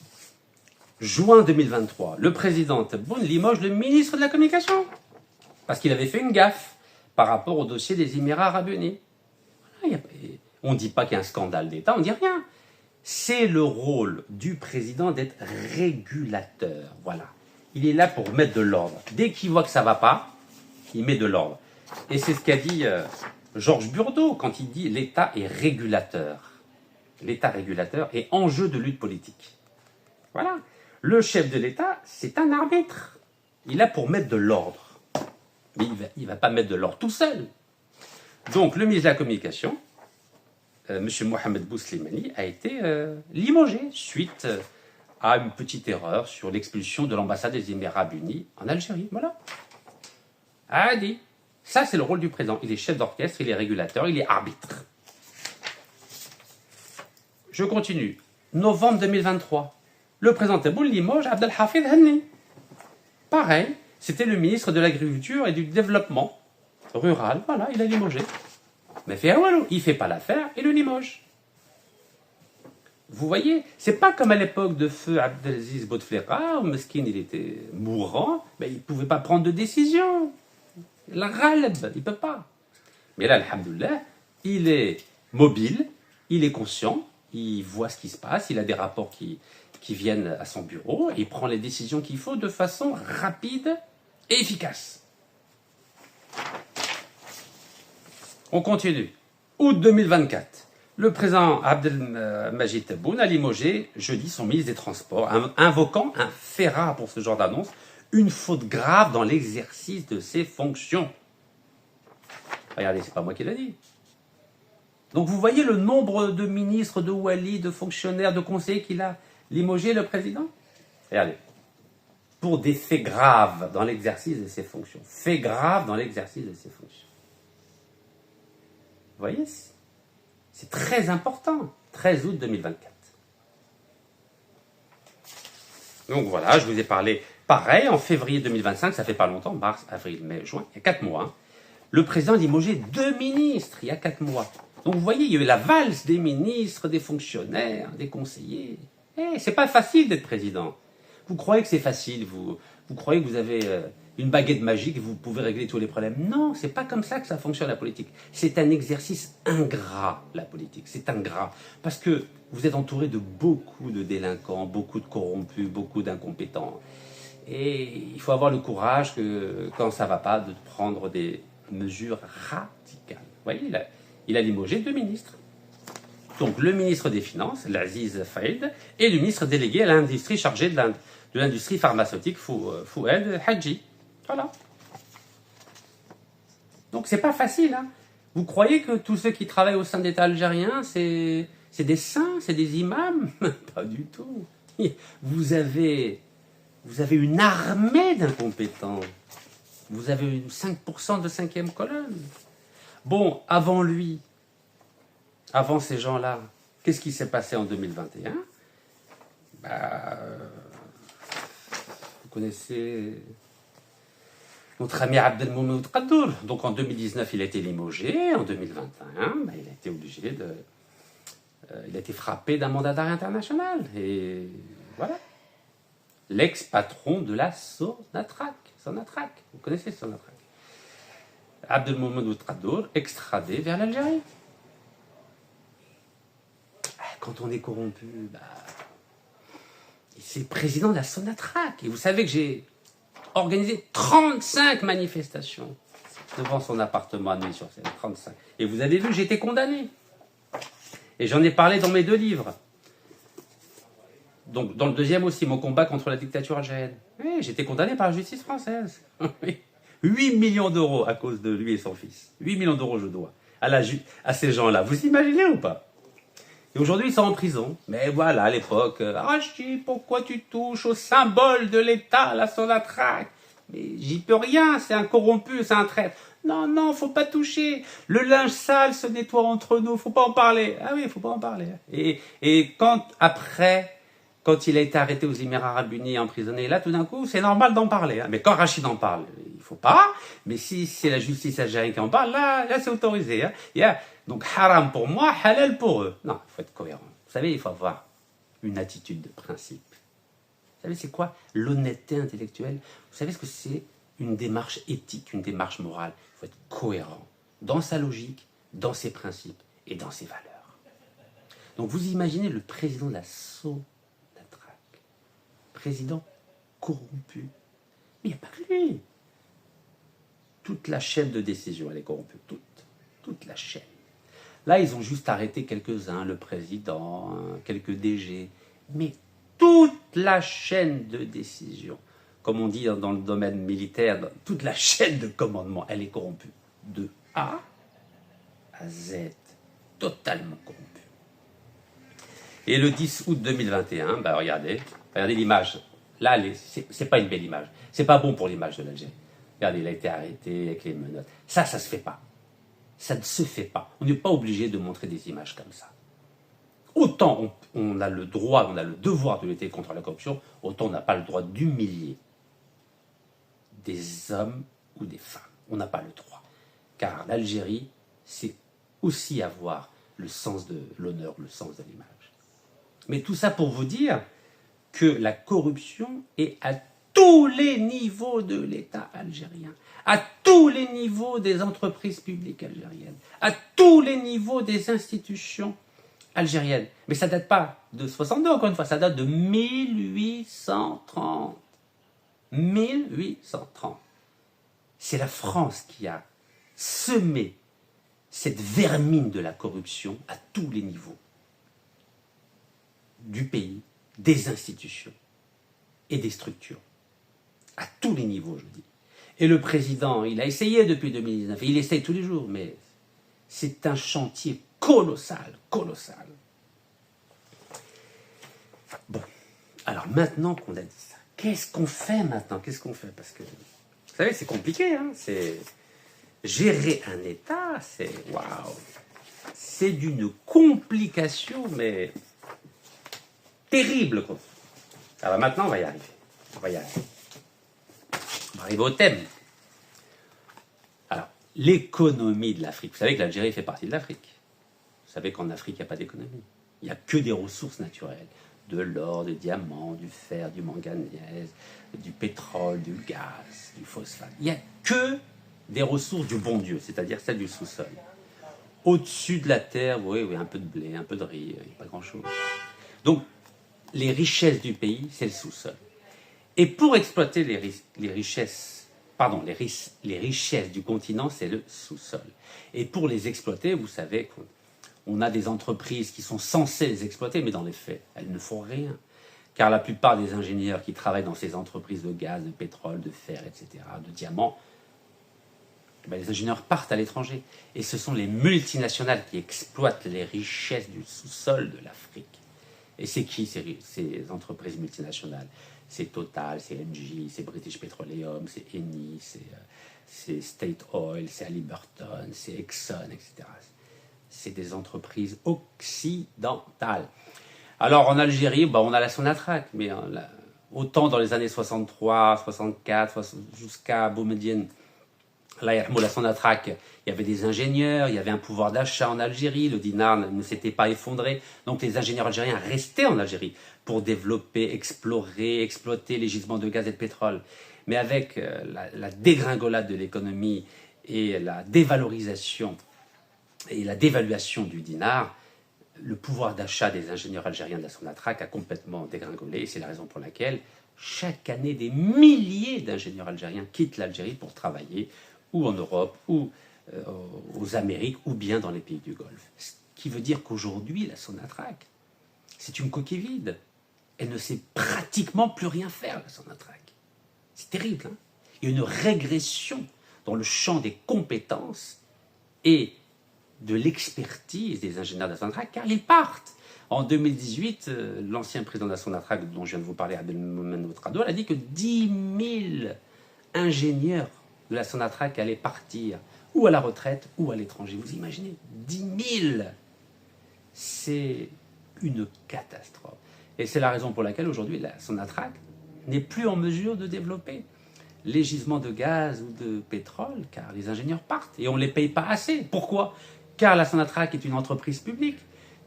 Juin 2023, le président Tebboune limoge le ministre de la Communication, parce qu'il avait fait une gaffe par rapport au dossier des Émirats Arabes Unis. On ne dit pas qu'il y a un scandale d'État, on ne dit rien. C'est le rôle du président d'être régulateur. Voilà. Il est là pour mettre de l'ordre. Dès qu'il voit que ça ne va pas, il met de l'ordre. Et c'est ce qu'a dit Georges Burdeau quand il dit l'État est régulateur. L'État régulateur est enjeu de lutte politique. Voilà. Le chef de l'État, c'est un arbitre. Il est là pour mettre de l'ordre. Mais il ne va pas mettre de l'ordre tout seul. Donc, le ministre de la Communication, M. Mohamed Bouslimani, a été limogé suite à une petite erreur sur l'expulsion de l'ambassade des Émirats Arabes Unis en Algérie. Voilà. Adi. Ça, c'est le rôle du président. Il est chef d'orchestre, il est régulateur, il est arbitre. Je continue. Novembre 2023. Le président Tebboune limoge Abdelhafid Henni. Pareil, c'était le ministre de l'Agriculture et du Développement rural. Voilà, il a limogé. Mais il ne fait pas l'affaire, il le limoge. Vous voyez, c'est pas comme à l'époque de feu Abdelaziz Bouteflika, où Meskin, il était mourant, mais il ne pouvait pas prendre de décision. La ghalb, il ne peut pas. Mais là, alhamdoulilah, il est mobile, il est conscient, il voit ce qui se passe, il a des rapports qui viennent à son bureau, et il prend les décisions qu'il faut de façon rapide et efficace. On continue. Août 2024. Le président Abdelmajid Tebboune a limogé jeudi son ministre des Transports, invoquant un fait rare pour ce genre d'annonce, une faute grave dans l'exercice de ses fonctions. Regardez, c'est pas moi qui l'ai dit. Donc vous voyez le nombre de ministres, de walis, de fonctionnaires, de conseillers qu'il a limogé, le président. Regardez. Pour des faits graves dans l'exercice de ses fonctions. Faits graves dans l'exercice de ses fonctions. Vous voyez, c'est très important. 13 août 2024. Donc voilà, je vous ai parlé. Pareil, en février 2025, ça fait pas longtemps, mars, avril, mai, juin, il y a 4 mois. Hein, le président a limogé 2 ministres il y a 4 mois. Donc vous voyez, il y a eu la valse des ministres, des fonctionnaires, des conseillers. C'est pas facile d'être président. Vous croyez que c'est facile, vous croyez que vous avez une baguette magique et vous pouvez régler tous les problèmes. Non, c'est pas comme ça que ça fonctionne la politique. C'est un exercice ingrat, la politique. C'est ingrat. Parce que vous êtes entouré de beaucoup de délinquants, beaucoup de corrompus, beaucoup d'incompétents. Et il faut avoir le courage, que, quand ça ne va pas, de prendre des mesures radicales. Vous voyez, il a limogé 2 ministres. Donc le ministre des Finances, l'Aziz Faïd, et le ministre délégué à l'industrie chargé de l'industrie pharmaceutique, Fouad Hadji. Voilà. Donc c'est pas facile. Hein. Vous croyez que tous ceux qui travaillent au sein de l'État algérien, c'est des saints, c'est des imams? Pas du tout. Vous avez une armée d'incompétents. Vous avez 5% de cinquième colonne. Bon, avant lui, avant ces gens-là, qu'est-ce qui s'est passé en 2021? Vous connaissez notre ami Abdelmoumoud Qadour. Donc en 2019, il a été limogé. En 2021, il a été obligé de... il a été frappé d'un mandat d'arrêt international. Et voilà. L'ex-patron de la Sonatrach. Vous connaissez Sonatrach. Abdelmoumoud Qadour, extradé vers l'Algérie. Quand on est corrompu, c'est président de la Sonatrach. Et vous savez que j'ai organisé 35 manifestations devant son appartement à Neuilly-sur-Seine. 35. Et vous avez vu, j'ai été condamné. Et j'en ai parlé dans mes 2 livres. Donc, dans le deuxième aussi, mon combat contre la dictature algérienne. Oui, j'ai été condamné par la justice française. 8 millions d'euros à cause de lui et son fils. 8 millions d'euros je dois à ces gens-là. Vous imaginez ou pas? Et aujourd'hui, ils sont en prison. Mais voilà, à l'époque, Rachid, pourquoi tu touches au symbole de l'État, la Sonatrach? Mais j'y peux rien, c'est un corrompu, c'est un traître. Non, faut pas toucher. Le linge sale se nettoie entre nous, faut pas en parler. Ah oui, faut pas en parler. Et quand il a été arrêté aux Émirats Arabes Unis et emprisonné, là, tout d'un coup, c'est normal d'en parler. Mais quand Rachid en parle, il faut pas. Mais si c'est la justice algérienne qui en parle, là c'est autorisé. Donc, haram pour moi, halal pour eux. Non, il faut être cohérent. Vous savez, il faut avoir une attitude de principe. Vous savez, c'est quoi l'honnêteté intellectuelle? Vous savez ce que c'est? Une démarche éthique, une démarche morale. Il faut être cohérent dans sa logique, dans ses principes et dans ses valeurs. Donc, vous imaginez le président de la Sonatrach, président corrompu. Mais il n'y a pas que lui. Toute la chaîne de décision, elle est corrompue. Toute la chaîne. Là, ils ont juste arrêté quelques-uns, le président, quelques DG. Mais toute la chaîne de décision, comme on dit dans le domaine militaire, toute la chaîne de commandement, elle est corrompue. De A à Z. Totalement corrompue. Et le 10 août 2021, regardez l'image. Là, c'est pas une belle image. C'est pas bon pour l'image de l'Algérie. Regardez, il a été arrêté avec les menottes. Ça se fait pas. Ça ne se fait pas. On n'est pas obligé de montrer des images comme ça. Autant on a le droit, on a le devoir de lutter contre la corruption, autant on n'a pas le droit d'humilier des hommes ou des femmes. On n'a pas le droit. Car l'Algérie, c'est aussi avoir le sens de l'honneur, le sens de l'image. Mais tout ça pour vous dire que la corruption est à tous les niveaux de l'État algérien, à tous les niveaux des entreprises publiques algériennes, à tous les niveaux des institutions algériennes. Mais ça ne date pas de 62, encore une fois, ça date de 1830. 1830. C'est la France qui a semé cette vermine de la corruption à tous les niveaux du pays, des institutions et des structures. À tous les niveaux, je dis. Et le président, il a essayé depuis 2019, et il essaye tous les jours, mais c'est un chantier colossal. Bon, alors maintenant qu'on a dit ça, qu'est-ce qu'on fait maintenant? Parce que, vous savez, c'est compliqué, hein, c'est gérer un État, c'est waouh, c'est d'une complication, mais terrible, quoi. Alors maintenant, on va y arriver. On va arriver au thème. Alors, l'économie de l'Afrique. Vous savez que l'Algérie fait partie de l'Afrique. Vous savez qu'en Afrique, il n'y a pas d'économie. Il n'y a que des ressources naturelles. De l'or, du diamant, du fer, du manganèse, du pétrole, du gaz, du phosphate. Il n'y a que des ressources du bon Dieu, c'est-à-dire celles du sous-sol. Au-dessus de la terre, oui, un peu de blé, un peu de riz, pas grand-chose. Donc, les richesses du pays, c'est le sous-sol. Et pour exploiter les richesses du continent, c'est le sous-sol. Et pour les exploiter, vous savez qu'on a des entreprises qui sont censées les exploiter, mais dans les faits, elles ne font rien. Car la plupart des ingénieurs qui travaillent dans ces entreprises de gaz, de pétrole, de fer, etc., de diamants, ben, les ingénieurs partent à l'étranger. Et ce sont les multinationales qui exploitent les richesses du sous-sol de l'Afrique. Et c'est qui ces entreprises multinationales? C'est Total, c'est Engie, c'est British Petroleum, c'est Eni, c'est State Oil, c'est Halliburton, c'est Exxon, etc. C'est des entreprises occidentales. Alors en Algérie, ben, on a la Sonatrach, mais autant dans les années 63, 64, jusqu'à Boumediene, là, la Sonatrach, il y avait des ingénieurs, il y avait un pouvoir d'achat en Algérie, le dinar ne s'était pas effondré, donc les ingénieurs algériens restaient en Algérie pour développer, explorer, exploiter les gisements de gaz et de pétrole. Mais avec la dégringolade de l'économie et la dévalorisation et la dévaluation du dinar, le pouvoir d'achat des ingénieurs algériens de la Sonatrach a complètement dégringolé. Et c'est la raison pour laquelle chaque année, des milliers d'ingénieurs algériens quittent l'Algérie pour travailler ou en Europe, ou aux Amériques, ou bien dans les pays du Golfe. Ce qui veut dire qu'aujourd'hui, la Sonatrach, c'est une coquille vide. Elle ne sait pratiquement plus rien faire, la Sonatrach. C'est terrible, hein? Il y a une régression dans le champ des compétences et de l'expertise des ingénieurs de la Sonatrach, car ils partent. En 2018, l'ancien président de la Sonatrach, dont je viens de vous parler, Abdelmomen Ouattara, a dit que 10 000 ingénieurs de la Sonatrach allaient partir, ou à la retraite, ou à l'étranger. Vous imaginez, 10 000! C'est une catastrophe. Et c'est la raison pour laquelle aujourd'hui, la Sonatrach n'est plus en mesure de développer les gisements de gaz ou de pétrole, car les ingénieurs partent, et on ne les paye pas assez. Pourquoi? Car la Sonatrach est une entreprise publique,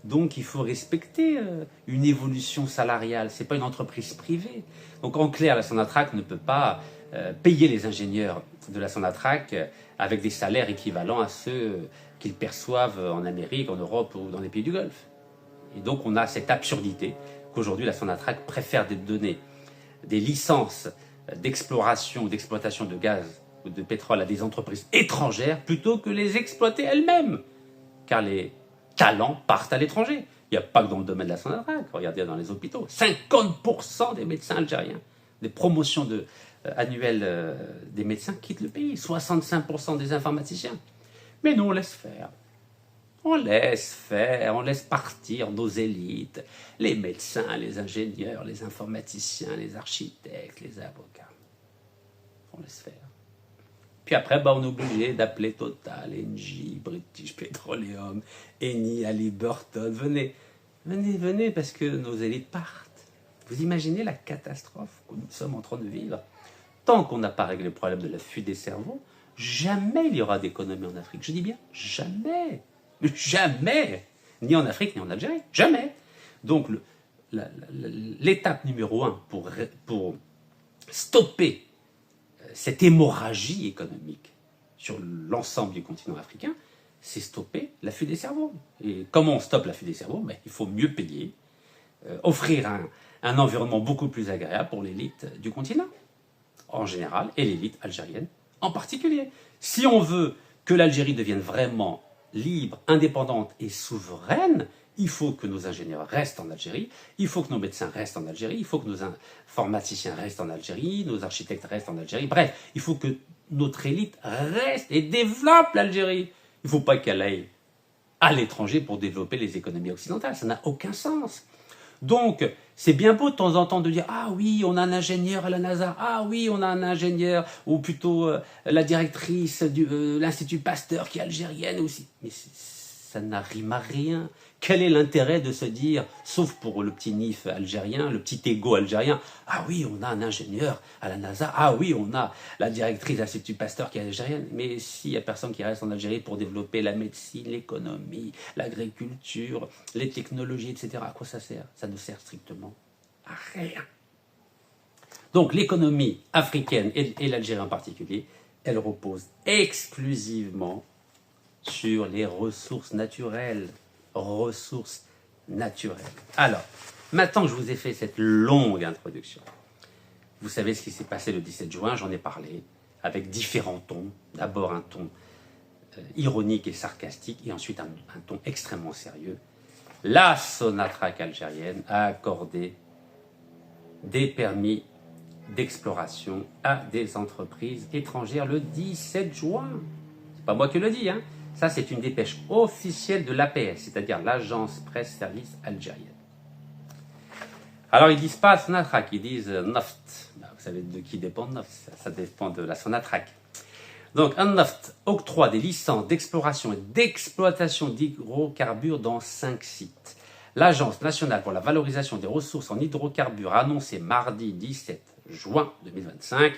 donc il faut respecter une évolution salariale. Ce n'est pas une entreprise privée. Donc en clair, la Sonatrach ne peut pas payer les ingénieurs de la Sonatrach avec des salaires équivalents à ceux qu'ils perçoivent en Amérique, en Europe ou dans les pays du Golfe. Et donc on a cette absurdité qu'aujourd'hui la Sonatrach préfère donner des licences d'exploration ou d'exploitation de gaz ou de pétrole à des entreprises étrangères plutôt que les exploiter elles-mêmes. Car les talents partent à l'étranger. Il n'y a pas que dans le domaine de la Sonatrach. Regardez dans les hôpitaux. 50% des médecins algériens, des promotions annuelles des médecins quittent le pays. 65% des informaticiens. Mais nous, on laisse faire. On laisse faire, on laisse partir nos élites, les médecins, les ingénieurs, les informaticiens, les architectes, les avocats. On laisse faire. Puis après, on est obligé d'appeler Total, Engie, British Petroleum, Eni, Halliburton. Venez, parce que nos élites partent. Vous imaginez la catastrophe que nous sommes en train de vivre? Tant qu'on n'a pas réglé le problème de la fuite des cerveaux, jamais il y aura d'économie en Afrique. Je dis bien jamais. Jamais. Ni en Afrique, ni en Algérie. Jamais. Donc, l'étape numéro 1 pour stopper cette hémorragie économique sur l'ensemble du continent africain, c'est stopper la fuite des cerveaux. Et comment on stoppe la fuite des cerveaux? Il faut mieux payer, offrir un environnement beaucoup plus agréable pour l'élite du continent, en général, et l'élite algérienne en particulier. Si on veut que l'Algérie devienne vraiment libre, indépendante et souveraine, il faut que nos ingénieurs restent en Algérie, il faut que nos médecins restent en Algérie, il faut que nos informaticiens restent en Algérie, nos architectes restent en Algérie. Bref, il faut que notre élite reste et développe l'Algérie. Il ne faut pas qu'elle aille à l'étranger pour développer les économies occidentales. Ça n'a aucun sens. Donc, c'est bien beau de temps en temps de dire « Ah oui, on a un ingénieur à la NASA. Ah oui, on a un ingénieur, ou plutôt la directrice de l'Institut Pasteur qui est algérienne aussi. » Mais ça n'arrime à rien. Quel est l'intérêt de se dire, sauf pour le petit NIF algérien, le petit égo algérien, « Ah oui, on a un ingénieur à la NASA. Ah oui, on a la directrice de l'Institut Pasteur qui est algérienne. » Mais s'il n'y a personne qui reste en Algérie pour développer la médecine, l'économie, l'agriculture, les technologies, etc., à quoi ça sert? Ça ne sert strictement à rien. Donc l'économie africaine et l'Algérie en particulier, elle repose exclusivement sur les ressources naturelles. Alors, maintenant que je vous ai fait cette longue introduction, vous savez ce qui s'est passé le 17 juin, j'en ai parlé, avec différents tons. D'abord un ton ironique et sarcastique, et ensuite un ton extrêmement sérieux. La Sonatrach algérienne a accordé des permis d'exploration à des entreprises étrangères le 17 juin. C'est pas moi qui le dis, hein. Ça, c'est une dépêche officielle de l'APS, c'est-à-dire l'Agence Presse Service algérienne. Alors, ils disent pas Sonatrach, ils disent Naft. Vous savez de qui dépend Naft, ça dépend de la Sonatrach. Donc, un Naft octroie des licences d'exploration et d'exploitation d'hydrocarbures dans 5 sites. L'Agence nationale pour la valorisation des ressources en hydrocarbures a annoncé mardi 17 juin 2025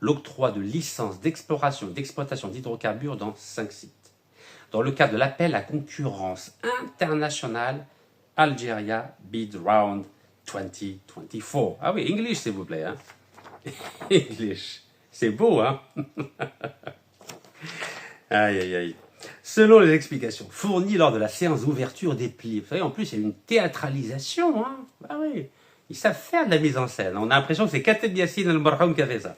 l'octroi de licences d'exploration et d'exploitation d'hydrocarbures dans 5 sites. Dans le cadre de l'appel à concurrence internationale Algeria Bid Round 2024. Ah oui, English s'il vous plaît. Hein. English. C'est beau, hein. Aïe, aïe, aïe. Selon les explications fournies lors de la séance d'ouverture des plis, vous savez, en plus, il y a une théâtralisation, hein. Ah oui, ils savent faire de la mise en scène. On a l'impression que c'est Kateb Yassine al-Marhoum qui a fait ça.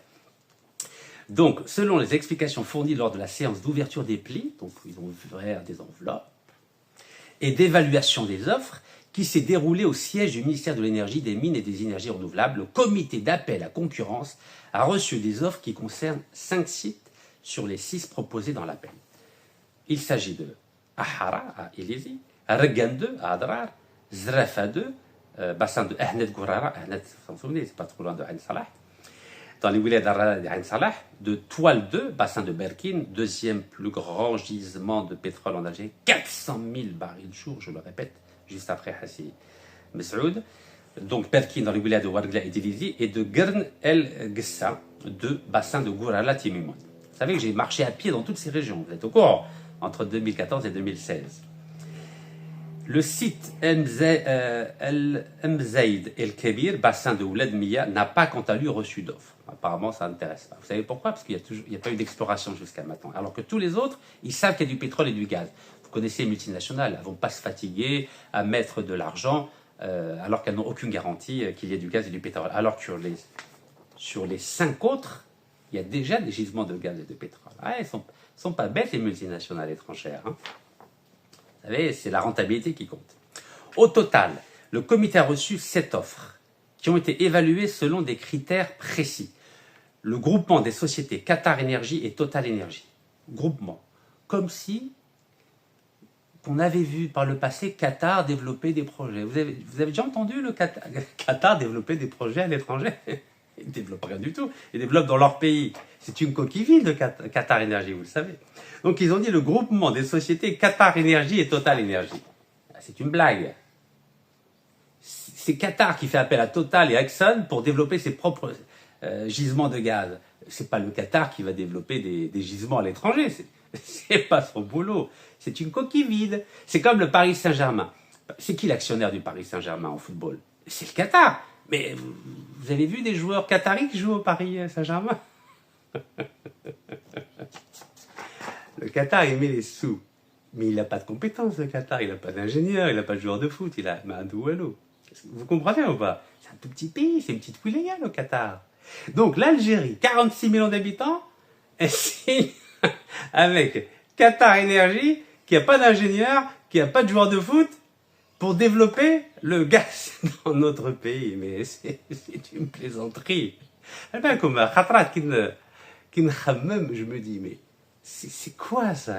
Donc, selon les explications fournies lors de la séance d'ouverture des plis, donc ils ont ouvert des enveloppes, et d'évaluation des offres, qui s'est déroulée au siège du ministère de l'Énergie, des Mines et des Énergies Renouvelables, le comité d'appel à concurrence a reçu des offres qui concernent 5 sites sur les 6 proposés dans l'appel. Il s'agit de Ahara à Ilizi, Regan 2 à Adrar, Zrafa 2, bassin de Ahmed Gourara, Ahmed, vous vous souvenez, c'est pas trop loin de Ain Salah, dans les wilayas d'Arra et Ain Salah, de Toile 2, bassin de Berkine, deuxième plus grand gisement de pétrole en Algérie, 400 000 barils jour, je le répète, juste après Hassi Mesroud, donc Berkine dans les wilayas de Ouargla et d'Ilizi, et de Gern El Gessa, de bassin de Gourala Timimoun. Vous savez que j'ai marché à pied dans toutes ces régions, vous êtes au courant, entre 2014 et 2016. Le site El Mzaïd El Kebir, bassin de Ouled Miya, n'a pas quant à lui reçu d'offre. Apparemment, ça n'intéresse pas. Vous savez pourquoi? Parce qu'il n'y a pas eu d'exploration jusqu'à maintenant. Alors que tous les autres, ils savent qu'il y a du pétrole et du gaz. Vous connaissez les multinationales, elles ne vont pas se fatiguer à mettre de l'argent alors qu'elles n'ont aucune garantie qu'il y ait du gaz et du pétrole. Alors que sur les 5 autres, il y a déjà des gisements de gaz et de pétrole. Ah, elles ne sont pas bêtes, les multinationales étrangères. Hein. Vous savez, c'est la rentabilité qui compte. Au total, le comité a reçu 7 offres qui ont été évaluées selon des critères précis. Le groupement des sociétés Qatar Énergie et Total Énergie. Groupement. Comme si on avait vu par le passé Qatar développer des projets. Vous avez déjà entendu le Qatar développer des projets à l'étranger? Ils ne développent rien du tout. Ils développent dans leur pays. C'est une coquille vide de Qatar Énergie, vous le savez. Donc ils ont dit le groupement des sociétés Qatar Énergie et Total Énergie. C'est une blague. C'est Qatar qui fait appel à Total et Exxon pour développer ses propres gisements de gaz. C'est pas le Qatar qui va développer des gisements à l'étranger. C'est pas son boulot. C'est une coquille vide. C'est comme le Paris Saint-Germain. C'est qui l'actionnaire du Paris Saint-Germain en football? C'est le Qatar. Mais vous avez vu des joueurs qataris qui jouent au Paris Saint-Germain? Le Qatar, il met les sous. Mais il n'a pas de compétences, le Qatar. Il n'a pas d'ingénieur, il n'a pas de joueur de foot. Il a Mandoualo. Vous comprenez ou pas? C'est un tout petit pays, c'est une petite wilaya, le Qatar. Donc l'Algérie, 46 millions d'habitants, elle signe avec Qatar Énergie, qui n'a pas d'ingénieur, qui n'a pas de joueur de foot, pour développer le gaz dans notre pays. Mais c'est une plaisanterie. Comme je me dis, mais c'est quoi ça?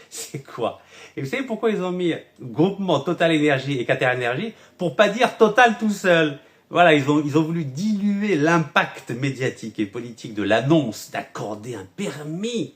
C'est quoi? Et vous savez pourquoi ils ont mis groupement Total Énergie et Qatar Énergie? Pour pas dire Total tout seul. Voilà, ils ont voulu diluer l'impact médiatique et politique de l'annonce d'accorder un permis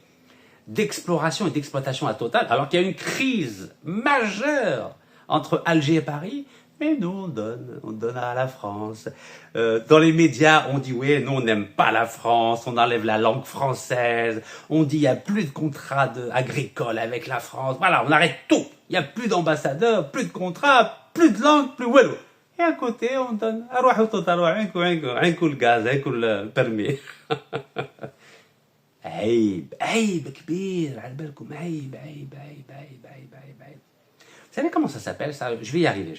d'exploration et d'exploitation à Total, alors qu'il y a une crise majeure entre Alger et Paris. Mais nous, on donne à la France. Dans les médias, on dit, oui, nous, on n'aime pas la France, on enlève la langue française, on dit, il n'y a plus de contrat agricole avec la France. Voilà, on arrête tout. Il n'y a plus d'ambassadeurs, plus de contrats, plus de langue, plus wallo. Et à côté, on donne, un coup le gaz, un coup le permis. عيب كبير على بالكم عيب. Vous savez comment ça s'appelle ça? Je vais y arriver.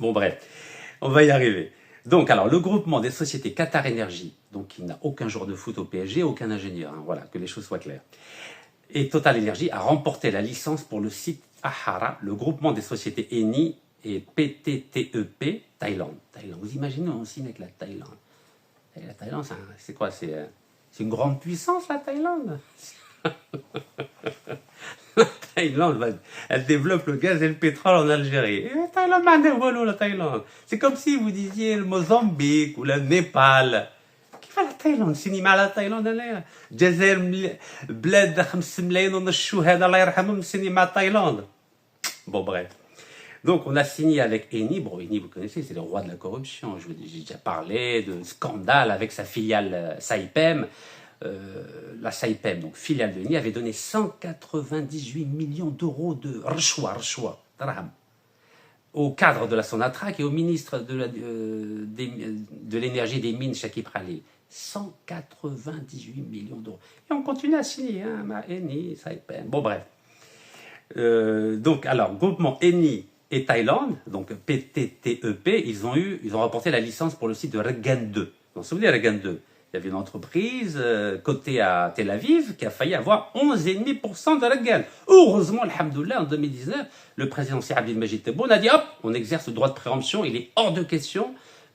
Bon bref, on va y arriver. Donc alors le groupement des sociétés Qatar Énergie, donc il n'a aucun joueur de foot au PSG, aucun ingénieur, hein, voilà, que les choses soient claires. Et Total Énergie a remporté la licence pour le site Ahara, le groupement des sociétés Eni et PTTEP Thaïlande. Vous imaginez, on signe avec la Thaïlande. Et la Thaïlande, c'est quoi? C'est une grande puissance, la Thaïlande. La Thaïlande, elle développe le gaz et le pétrole en Algérie. Et la Thaïlande, la Thaïlande. C'est comme si vous disiez le Mozambique ou le Népal. كيف la Thaïlande سيني مع la Thaïlande أنا الجزائر بلاد 5 ملايين ونص الشهداء الله يرحمهم سيني مع Thaïlande. Bon bref. Donc on a signé avec Eni. Bon, Eni, vous connaissez, c'est le roi de la corruption. J'ai déjà parlé de scandale avec sa filiale Saipem. La Saipem, donc filiale de Eni, avait donné 198 millions d'euros de rchwa, dirham, au cadre de la Sonatrach et au ministre de l'énergie des mines, Chakib Khalil. 198 millions d'euros. Et on continue à signer, hein, Eni, Saipem. Bon, bref. Donc, alors, groupement Eni et Thaïlande, donc PTTEP, ils ont remporté la licence pour le site de Regan 2. Vous vous souvenez, Regan 2? Il y avait une entreprise cotée à Tel Aviv qui a failli avoir 11,5% de Regan. Heureusement, alhamdoulilah, en 2019, le président Sir Abdelmajid Tebboune a dit hop, on exerce le droit de préemption. Il est hors de question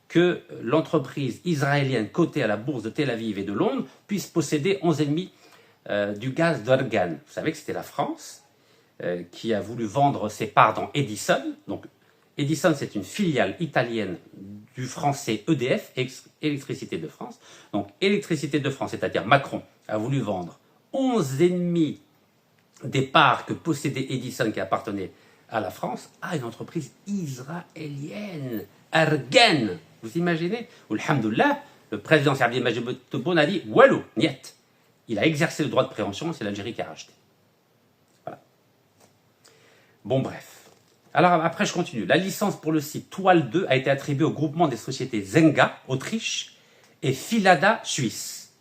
que l'entreprise israélienne cotée à la bourse de Tel Aviv et de Londres puisse posséder 11,5% du gaz d'Organ. Vous savez que c'était la France qui a voulu vendre ses parts dans Edison. Donc, Edison, c'est une filiale italienne du français EDF, Électricité de France. Donc, Électricité de France, c'est-à-dire Macron, a voulu vendre 11,5% des parts que possédait Edison, qui appartenait à la France, à une entreprise israélienne, Ergen. Vous imaginez? Alhamdoulilah, le président Abdel Majid Tebboune a dit « Walou, niet ». Il a exercé le droit de préemption, c'est l'Algérie qui a racheté. Voilà. Bon, bref. Alors après, je continue. La licence pour le site Toile 2 a été attribuée au groupement des sociétés Zenga, Autriche, et Filada, Suisse.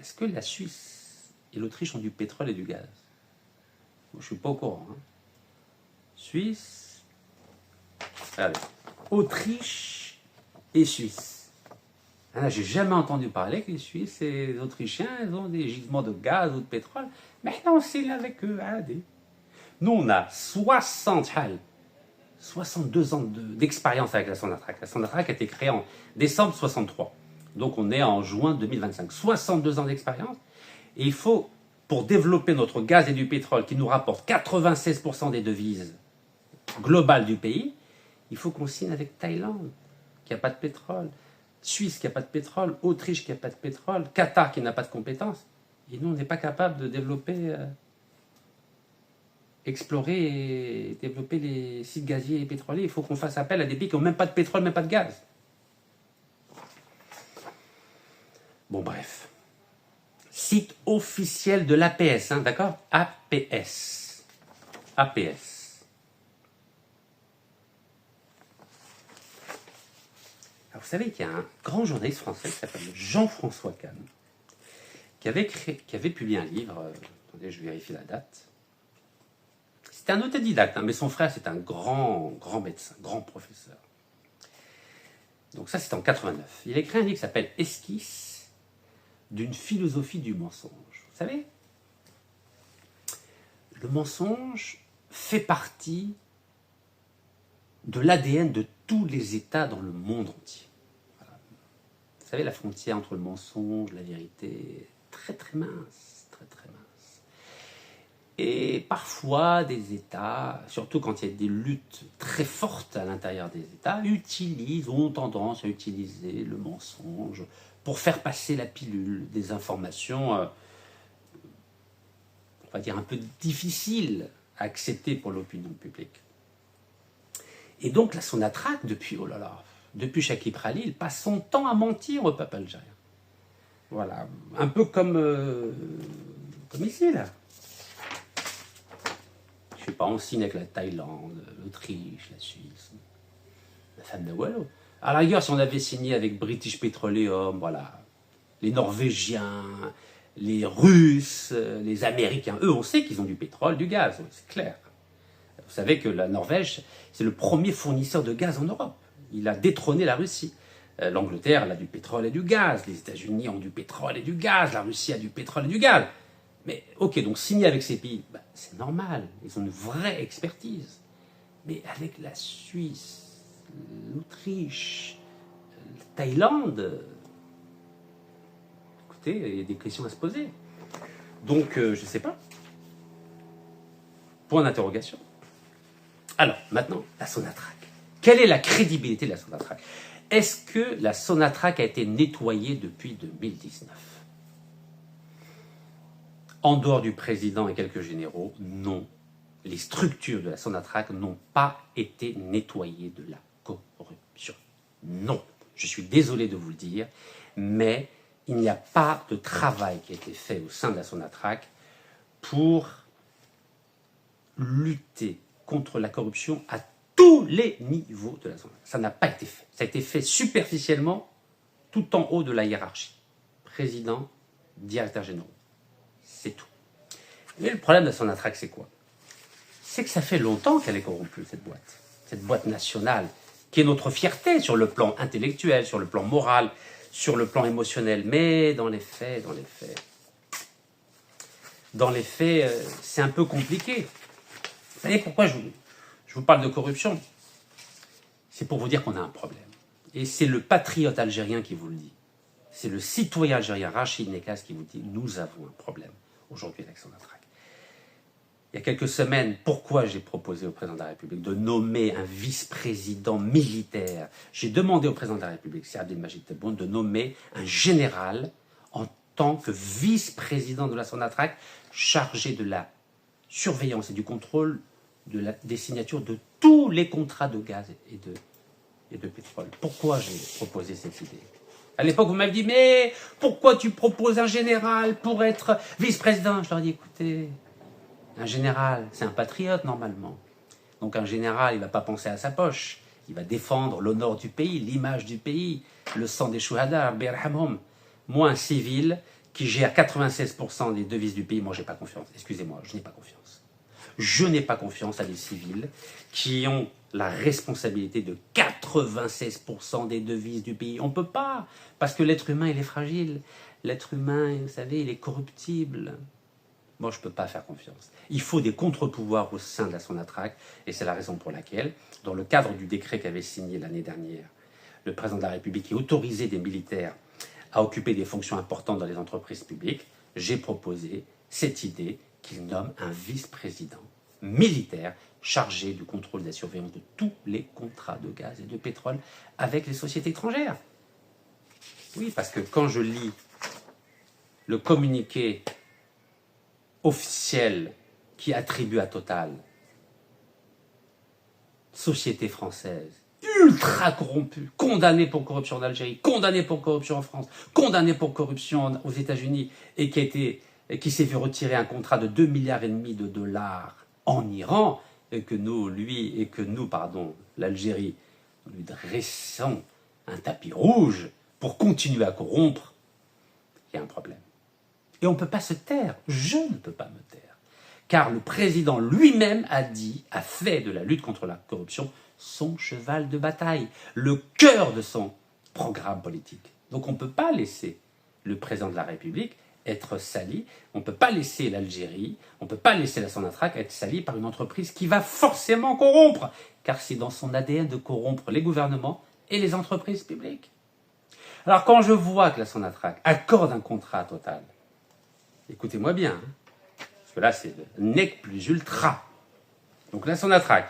Est-ce que la Suisse et l'Autriche ont du pétrole et du gaz? Moi, je ne suis pas au courant. Hein. Suisse, allez, Autriche et Suisse. Ah, j'ai jamais entendu parler que les Suisses et les Autrichiens ils ont des gisements de gaz ou de pétrole. Maintenant, on signe avec eux. Allez. Nous, on a 62 ans d'expérience avec la Sonatrach. La Sonatrach a été créée en décembre 63. Donc, on est en juin 2025. 62 ans d'expérience. Et il faut, pour développer notre gaz et du pétrole qui nous rapporte 96% des devises globales du pays, il faut qu'on signe avec Thaïlande, qui n'a pas de pétrole, Suisse, qui n'a pas de pétrole, Autriche, qui n'a pas de pétrole, Qatar, qui n'a pas de compétences. Et nous, on n'est pas capable de développer... explorer et développer les sites gaziers et pétroliers. Il faut qu'on fasse appel à des pays qui n'ont même pas de pétrole, même pas de gaz. Bon, bref. Site officiel de l'APS, hein, d'accord? APS. APS. Alors, vous savez qu'il y a un grand journaliste français qui s'appelle Jean-François Kahn, qui avait publié un livre, attendez, je vérifie la date. C'était un autodidacte, hein, mais son frère, c'est un grand médecin, grand professeur. Donc ça, c'était en 89. Il a écrit un livre qui s'appelle « Esquisse d'une philosophie du mensonge ». Vous savez, le mensonge fait partie de l'ADN de tous les États dans le monde entier. Voilà. Vous savez, la frontière entre le mensonge, la vérité, très très mince, très très mince. Et parfois, des États, surtout quand il y a des luttes très fortes à l'intérieur des États, ont tendance à utiliser le mensonge pour faire passer la pilule des informations, on va dire, un peu difficiles à accepter pour l'opinion publique. Et donc, la Sonatrach, depuis Chakib Khalil, passe son temps à mentir au peuple algérien. Voilà, un peu comme ici, là. Je sais pas, on signe avec la Thaïlande, l'Autriche, la Suisse, la femme de Wallo. À la rigueur, si on avait signé avec British Petroleum, voilà, les Norvégiens, les Russes, les Américains, eux, on sait qu'ils ont du pétrole, du gaz, c'est clair. Vous savez que la Norvège, c'est le premier fournisseur de gaz en Europe. Il a détrôné la Russie. L'Angleterre, elle a du pétrole et du gaz. Les États-Unis ont du pétrole et du gaz. La Russie a du pétrole et du gaz. Mais ok, donc signer avec ces pays, bah, c'est normal, ils ont une vraie expertise. Mais avec la Suisse, l'Autriche, la Thaïlande, écoutez, écoutez, il y a des questions à se poser. Donc, je ne sais pas. Point d'interrogation. Alors, maintenant, la Sonatrach. Quelle est la crédibilité de la Sonatrach? Est-ce que la Sonatrach a été nettoyée depuis 2019? En dehors du président et quelques généraux, non. Les structures de la Sonatrach n'ont pas été nettoyées de la corruption. Non. Je suis désolé de vous le dire, mais il n'y a pas de travail qui a été fait au sein de la Sonatrach pour lutter contre la corruption à tous les niveaux de la Sonatrach. Ça n'a pas été fait. Ça a été fait superficiellement tout en haut de la hiérarchie. Président, directeur général. C'est tout. Mais le problème de la Sonatrach, c'est quoi? C'est que ça fait longtemps qu'elle est corrompue, cette boîte nationale, qui est notre fierté sur le plan intellectuel, sur le plan moral, sur le plan émotionnel. Mais dans les faits, c'est un peu compliqué. Vous savez pourquoi je vous parle de corruption? C'est pour vous dire qu'on a un problème. Et c'est le patriote algérien qui vous le dit. C'est le citoyen algérien Rachid Nekaz qui vous dit « Nous avons un problème aujourd'hui avec Sonatrach ». Il y a quelques semaines, pourquoi j'ai proposé au président de la République de nommer un vice-président militaire? J'ai demandé au président de la République, c'est Abdelmajid Tebboune, de nommer un général en tant que vice-président de la Sonatrach, chargé de la surveillance et du contrôle des signatures de tous les contrats de gaz et de pétrole. Pourquoi j'ai proposé cette idée? À l'époque, vous m'avez dit, mais pourquoi tu proposes un général pour être vice-président? Je leur ai dit, écoutez, un général, c'est un patriote normalement. Donc un général, il ne va pas penser à sa poche. Il va défendre l'honneur du pays, l'image du pays, le sang des chouhada, birhamhum. Moi, un civil qui gère 96% des devises du pays, moi, je n'ai pas confiance. Excusez-moi, je n'ai pas confiance. Je n'ai pas confiance à des civils qui ont la responsabilité de 96% des devises du pays. On ne peut pas, parce que l'être humain, il est fragile. L'être humain, vous savez, il est corruptible. Moi, je ne peux pas faire confiance. Il faut des contre-pouvoirs au sein de la Sonatrach, et c'est la raison pour laquelle, dans le cadre du décret qu'avait signé l'année dernière le président de la République qui autorisait des militaires à occuper des fonctions importantes dans les entreprises publiques, j'ai proposé cette idée qu'il nomme un vice-président militaire chargé du contrôle et de la surveillance de tous les contrats de gaz et de pétrole avec les sociétés étrangères. Oui, parce que quand je lis le communiqué officiel qui attribue à Total, société française, ultra corrompue, condamnée pour corruption en Algérie, condamnée pour corruption en France, condamnée pour corruption aux États-Unis et qui s'est fait retirer un contrat de 2,5 milliards de dollars en Iran, et que nous, l'Algérie, nous lui dressons un tapis rouge pour continuer à corrompre, il y a un problème. Et on ne peut pas se taire, je ne peux pas me taire. Car le président lui-même a fait de la lutte contre la corruption son cheval de bataille, le cœur de son programme politique. Donc on ne peut pas laisser le président de la République être sali, on ne peut pas laisser l'Algérie, on ne peut pas laisser la Sonatrach être salie par une entreprise qui va forcément corrompre, car c'est dans son ADN de corrompre les gouvernements et les entreprises publiques. Alors quand je vois que la Sonatrach accorde un contrat Total, écoutez-moi bien, hein, parce que là c'est le nec plus ultra. Donc la Sonatrach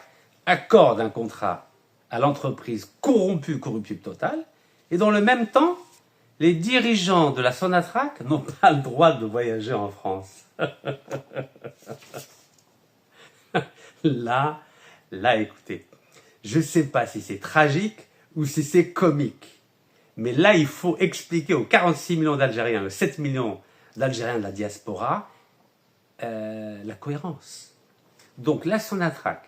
accorde un contrat à l'entreprise corrompue Total, et dans le même temps, les dirigeants de la Sonatrach n'ont pas le droit de voyager en France. Là, écoutez, je ne sais pas si c'est tragique ou si c'est comique, mais là, il faut expliquer aux 46 millions d'Algériens, aux 7 millions d'Algériens de la diaspora, la cohérence. Donc la Sonatrach,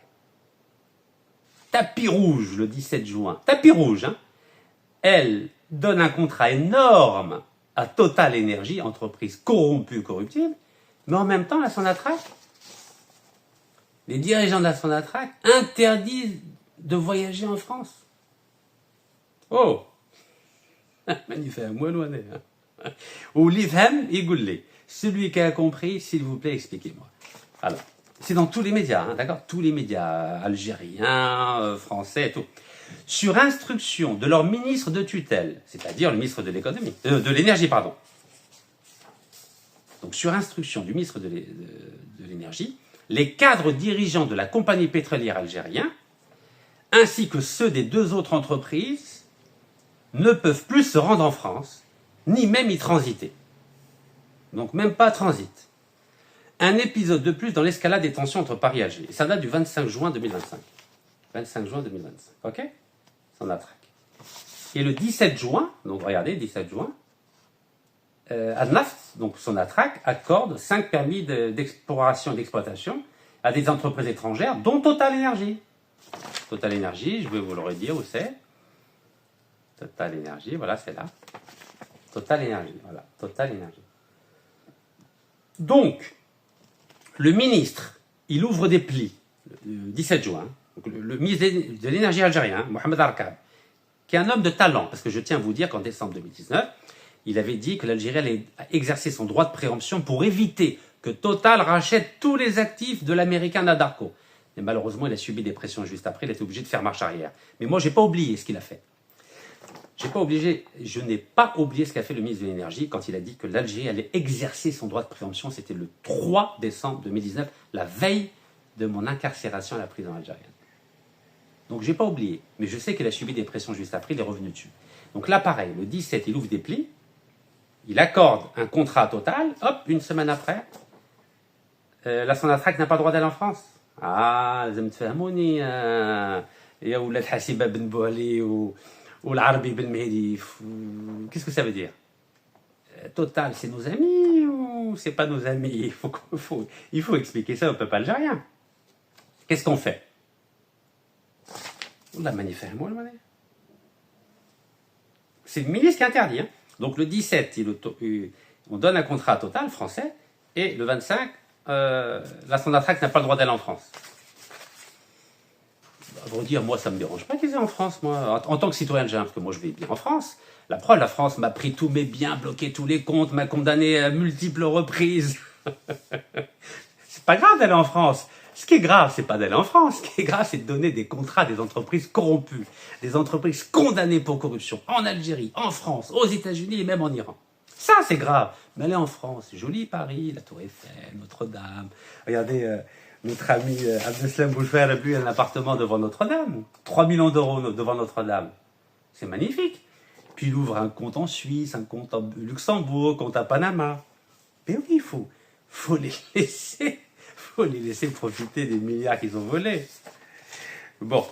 tapis rouge le 17 juin, tapis rouge, hein, elle donne un contrat énorme à Total Énergie, entreprise corrompue, corruptible, mais en même temps, la Sonatrach, les dirigeants de la Sonatrach interdisent de voyager en France. Oh, magnifique, moi loin. Ou l'Ifhem, Igoulé. Celui qui a compris, s'il vous plaît, expliquez-moi. Alors, c'est dans tous les médias, hein, d'accord? Tous les médias algériens, français, tout. Sur instruction de leur ministre de tutelle, c'est-à-dire le ministre de l'économie, de l'énergie, pardon. Donc sur instruction du ministre de l'Énergie, les cadres dirigeants de la compagnie pétrolière algérienne, ainsi que ceux des 2 autres entreprises, ne peuvent plus se rendre en France, ni même y transiter. Donc même pas transit. Un épisode de plus dans l'escalade des tensions entre Paris et Alger. Et ça date du 25 juin 2025. 25 juin 2025, ok? Sonatrach. Et le 17 juin, donc regardez, 17 juin, Al-Naft, donc Sonatrach, accorde 5 permis d'exploration et d'exploitation à des entreprises étrangères, dont Total Energy. Total Energy, je vais vous le redire où c'est. Total Energy, voilà, c'est là. Total Energy, voilà, Total Energy. Donc, le ministre, il ouvre des plis, le 17 juin, donc le ministre de l'énergie algérien, Mohamed Arkab, qui est un homme de talent, parce que je tiens à vous dire qu'en décembre 2019, il avait dit que l'Algérie allait exercer son droit de préemption pour éviter que Total rachète tous les actifs de l'américain Anadarko. Et malheureusement, il a subi des pressions juste après, il a été obligé de faire marche arrière. Mais moi, je n'ai pas oublié ce qu'il a fait. Je n'ai pas oublié ce qu'a fait le ministre de l'Énergie quand il a dit que l'Algérie allait exercer son droit de préemption. C'était le 3 décembre 2019, la veille de mon incarcération à la prison algérienne. Donc, je n'ai pas oublié. Mais je sais qu'il a subi des pressions juste après, il est revenu dessus. Donc là, pareil, le 17, il ouvre des plis. Il accorde un contrat total. Hop, une semaine après, la Sonatrach n'a pas le droit d'aller en France. Ah, vous me تفهموني يا ولاد حسيبة بن بوعلي والعربي بن مهدي. Qu'est-ce que ça veut dire? Total, c'est nos amis ou c'est pas nos amis? Il faut expliquer ça au peuple algérien. Qu'est-ce qu'on fait? C'est le ministre qui interdit. Hein. Donc le 17, on donne un contrat à Total français et le 25, la Sonatrach n'a pas le droit d'aller en France. Vous dire, moi, ça ne me dérange pas qu'ils aient en France, moi, en tant que citoyen algérien, parce que moi, je vais bien en France. La preuve, la France m'a pris tous mes biens, bloqué tous les comptes, m'a condamné à multiples reprises. C'est pas grave d'aller en France. Ce qui est grave, c'est pas d'aller en France. Ce qui est grave, c'est de donner des contrats à des entreprises corrompues, des entreprises condamnées pour corruption, en Algérie, en France, aux États-Unis et même en Iran. Ça, c'est grave. Mais aller en France, joli Paris, la Tour Eiffel, Notre-Dame. Regardez, notre ami Abdeslam Bouchfer a plus un appartement devant Notre-Dame. 3 millions d'euros devant Notre-Dame. C'est magnifique. Puis il ouvre un compte en Suisse, un compte en Luxembourg, un compte à Panama. Mais oui, il faut les laisser. Faut les laisser profiter des milliards qu'ils ont volés. Bon,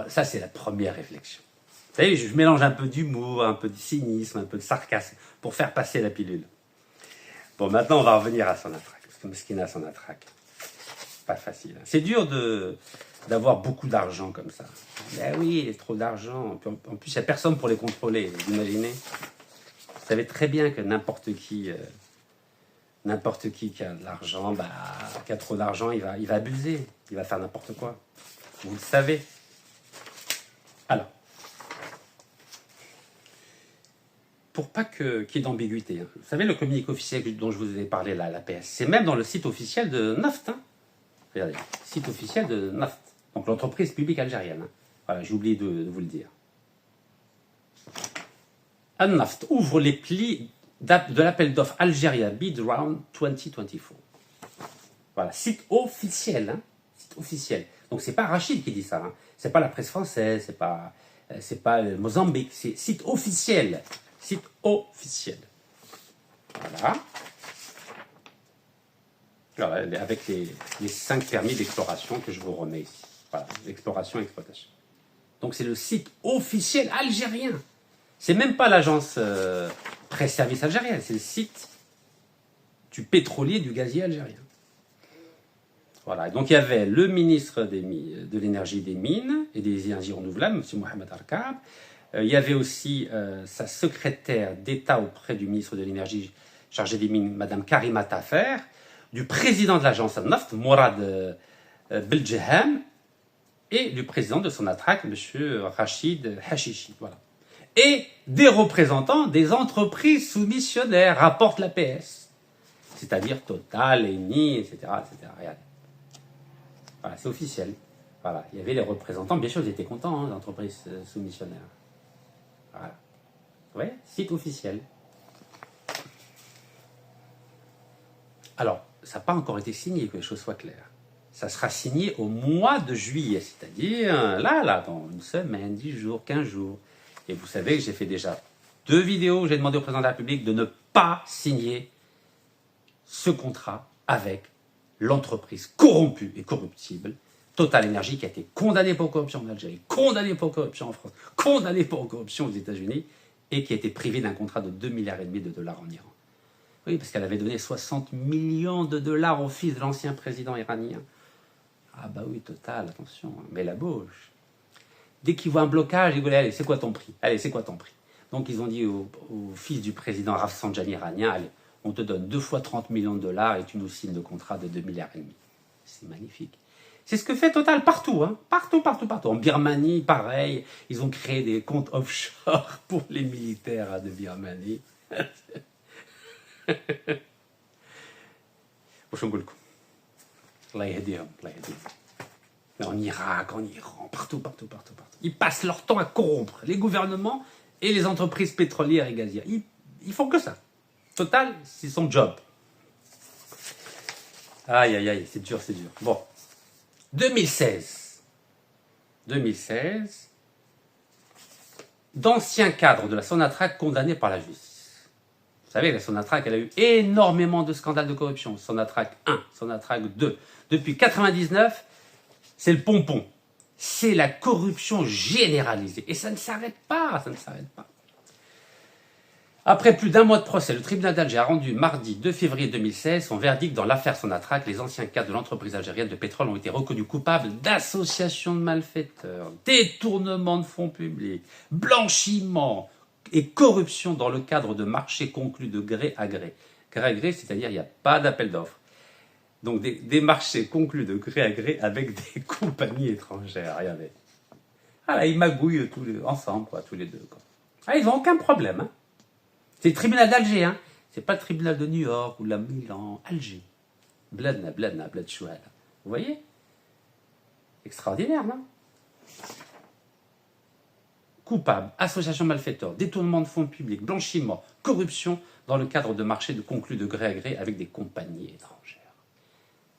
ça c'est la première réflexion. Vous savez, je mélange un peu d'humour, un peu de cynisme, un peu de sarcasme pour faire passer la pilule. Bon, maintenant on va revenir à Sonatrach, parce que Meskina Sonatrach, pas facile. Hein. C'est dur d'avoir beaucoup d'argent comme ça. Ben oui, il y a trop d'argent. En plus, il n'y a personne pour les contrôler, vous imaginez? Vous savez très bien que n'importe qui qui a de l'argent, qui a trop d'argent, il va abuser, il va faire n'importe quoi. Vous le savez. Alors, pour pas qu'il y ait d'ambiguïté, hein. Vous savez, le communiqué officiel dont je vous ai parlé, là, l'APS, c'est même dans le site officiel de Naft. Hein. Regardez, site officiel de Naft, donc l'entreprise publique algérienne. Hein. Voilà, j'ai oublié de vous le dire. Al-Naft ouvre les plis de l'appel d'offres Algérie Bid Round 2024. Voilà, site officiel. Hein, site officiel. Donc, c'est pas Rachid qui dit ça. Hein. C'est pas la presse française, c'est pas le Mozambique. C'est site officiel. Site officiel. Voilà. Alors, avec les 5 permis d'exploration que je vous remets ici. Voilà, l'exploration et exploitation. Donc, c'est le site officiel algérien. C'est même pas l'agence presse-service algérienne, c'est le site du pétrolier et du gazier algérien. Voilà, et donc il y avait le ministre de l'énergie des mines et des énergies renouvelables, M. Mohamed Arkab. Il y avait aussi sa secrétaire d'État auprès du ministre de l'énergie chargée des mines, Mme Karima Tafer, du président de l'agence Naft, Mourad Beljaham, et du président de Sonatrach, M. Rachid Hachichi. Voilà. Et des représentants des entreprises soumissionnaires, rapporte l'APS, c'est-à-dire Total, Eni, etc. etc. Regardez. Voilà, c'est officiel. Voilà, il y avait les représentants, bien sûr, ils étaient contents, hein, des entreprises soumissionnaires. Voilà. Vous voyez, site officiel. Alors, ça n'a pas encore été signé, que les choses soient claires. Ça sera signé au mois de juillet, c'est-à-dire là, dans une semaine, 10 jours, 15 jours. Et vous savez que j'ai fait déjà 2 vidéos où j'ai demandé au président de la République de ne pas signer ce contrat avec l'entreprise corrompue et corruptible Total Energy, qui a été condamnée pour corruption en Algérie, condamnée pour corruption en France, condamnée pour corruption aux États-Unis, et qui a été privée d'un contrat de 2,5 milliards de dollars en Iran. Oui, parce qu'elle avait donné 60 millions de dollars au fils de l'ancien président iranien. Ah bah oui, Total, attention, mais la bouche. Dès qu'ils voient un blocage, ils disent, allez, c'est quoi ton prix? Allez, c'est quoi ton prix? Donc ils ont dit au fils du président Rafsanjani iranien, allez, on te donne 2 fois 30 millions de dollars et tu nous signes le contrat de 2,5 milliards. C'est magnifique. C'est ce que fait Total partout, hein. Partout. En Birmanie, pareil, ils ont créé des comptes offshore pour les militaires de Birmanie. En Irak, en Iran, partout. Ils passent leur temps à corrompre les gouvernements et les entreprises pétrolières et gazières. Ils font que ça. Total, c'est son job. Aïe, c'est dur. Bon. 2016, d'anciens cadres de la Sonatrach condamnés par la justice. Vous savez, la Sonatrach, elle a eu énormément de scandales de corruption. Sonatrach 1, Sonatrach 2. Depuis 1999, c'est le pompon. C'est la corruption généralisée. Et ça ne s'arrête pas. Après plus d'1 mois de procès, le tribunal d'Alger a rendu mardi 2 février 2016 son verdict dans l'affaire Sonatrach. Les anciens cadres de l'entreprise algérienne de pétrole ont été reconnus coupables d'association de malfaiteurs, détournement de fonds publics, blanchiment et corruption dans le cadre de marchés conclus de gré à gré. Gré à gré, c'est-à-dire il n'y a pas d'appel d'offres. Donc des marchés conclus de gré à gré avec des compagnies étrangères. Regardez. Ah là, ils magouillent ensemble, tous les deux. Ah, ils n'ont aucun problème, hein. C'est le tribunal d'Alger, hein. C'est pas le tribunal de New York ou la Milan, Alger. Bladna, blad chouala. Vous voyez? Extraordinaire, non? Coupable, association malfaiteur, détournement de fonds publics, blanchiment, corruption dans le cadre de marchés de conclus de gré à gré avec des compagnies étrangères.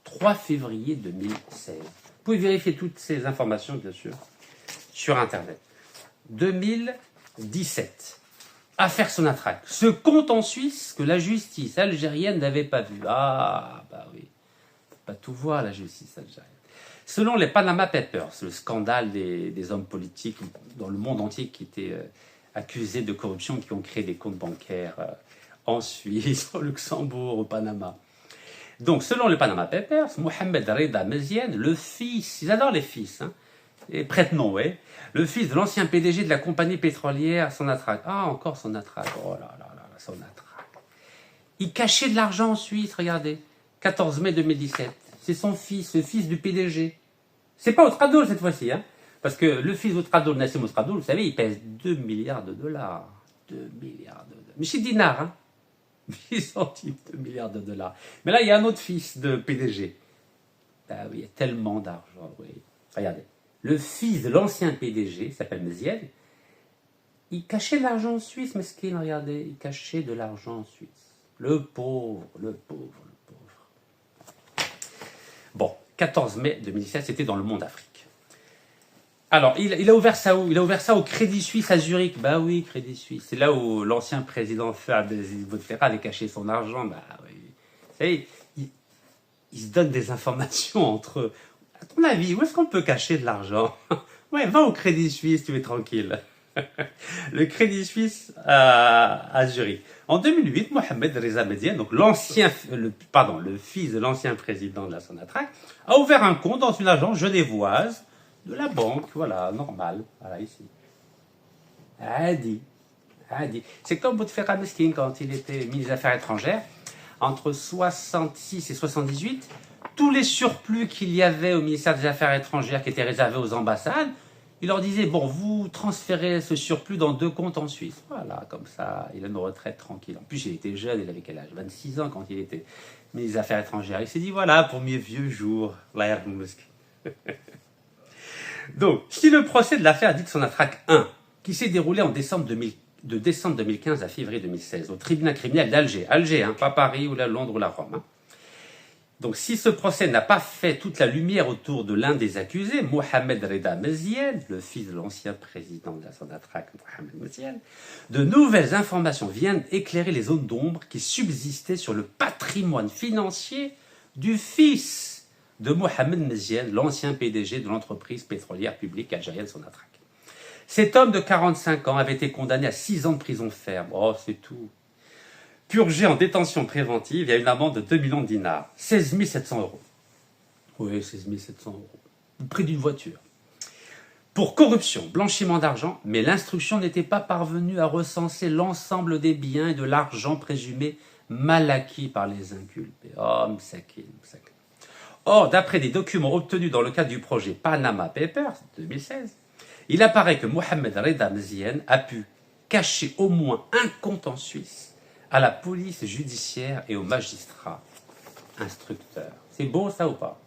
3 février 2016. Vous pouvez vérifier toutes ces informations, bien sûr, sur Internet. 2017. Affaire Sonatrach. Ce compte en Suisse que la justice algérienne n'avait pas vu. Ah, bah oui. Faut pas tout voir, la justice algérienne. Selon les Panama Papers, le scandale des hommes politiques dans le monde entier qui étaient accusés de corruption, qui ont créé des comptes bancaires en Suisse, au Luxembourg, au Panama. Donc, selon les Panama Papers, Mohamed Reda Meziane, le fils, ils adorent les fils, hein, et prête-nom, ouais, le fils de l'ancien PDG de la compagnie pétrolière Sonatrach. Ah, encore Sonatrach. Oh là, Sonatrach. Il cachait de l'argent en Suisse, regardez. 14 mai 2017. C'est son fils, le fils du PDG. C'est pas Outradoul cette fois-ci, hein. Parce que le fils d'Outradoul, Nassim Outradoul, vous savez, il pèse 2 milliards de dollars. 2 milliards de dollars. Mais c'est dinars, hein. 8 centimes, 2 milliards de dollars. Mais là, il y a un autre fils de PDG. Ah oui, il y a tellement d'argent, oui. Regardez. Le fils de l'ancien PDG, s'appelle Meziane, il cachait de l'argent en Suisse, mesquine, regardez, il cachait de l'argent en Suisse. Le pauvre. Bon, 14 mai 2017, c'était dans Le Monde Afrique. Alors, il a ouvert ça où? Il a ouvert ça au Crédit Suisse à Zurich. Bah oui, Crédit Suisse. C'est là où l'ancien président Abdelaziz Bouteflika avait caché son argent. Bah oui. Vous savez, il se donne des informations entre eux. À ton avis, où est-ce qu'on peut cacher de l'argent? Ouais, va au Crédit Suisse, tu es tranquille. Le Crédit Suisse à Zurich. En 2008, Mohamed Reza Meziane, donc le fils de l'ancien président de la Sonatrach, a ouvert un compte dans une agence genevoise de la banque, voilà, normal, voilà, ici. Adi. C'est comme Bouteflika Meskin quand il était ministre des Affaires étrangères, entre 66 et 78, tous les surplus qu'il y avait au ministère des Affaires étrangères qui étaient réservés aux ambassades, il leur disait, bon, vous transférez ce surplus dans 2 comptes en Suisse. Voilà, comme ça, il a une retraite tranquille. En plus, il était jeune, il avait quel âge? 26 ans quand il était ministre des Affaires étrangères. Il s'est dit, voilà, pour mes vieux jours, l'air de Moscou. Donc, si le procès de l'affaire dite Sonatrach 1, qui s'est déroulé de décembre 2015 à février 2016, au tribunal criminel d'Alger, hein, pas Paris ou Londres ou la Rome, hein, Donc si ce procès n'a pas fait toute la lumière autour de l'un des accusés, Mohamed Reda Meziane, le fils de l'ancien président de la Sonatrach, Mohamed Meziane, de nouvelles informations viennent éclairer les zones d'ombre qui subsistaient sur le patrimoine financier du fils de Mohamed Meziane, l'ancien PDG de l'entreprise pétrolière publique algérienne Sonatrach. Cet homme de 45 ans avait été condamné à 6 ans de prison ferme. Oh, c'est tout. Purgé en détention préventive, il y a une amende de 2 millions de dinars, 16 700 euros. Oui, 16 700 euros. Le prix d'une voiture. Pour corruption, blanchiment d'argent, mais l'instruction n'était pas parvenue à recenser l'ensemble des biens et de l'argent présumé mal acquis par les inculpés. Oh, msakin. Or, d'après des documents obtenus dans le cadre du projet Panama Papers 2016, il apparaît que Mohamed Reda Meziane a pu cacher au moins un compte en Suisse à la police judiciaire et aux magistrats instructeurs. C'est beau ça ou pas?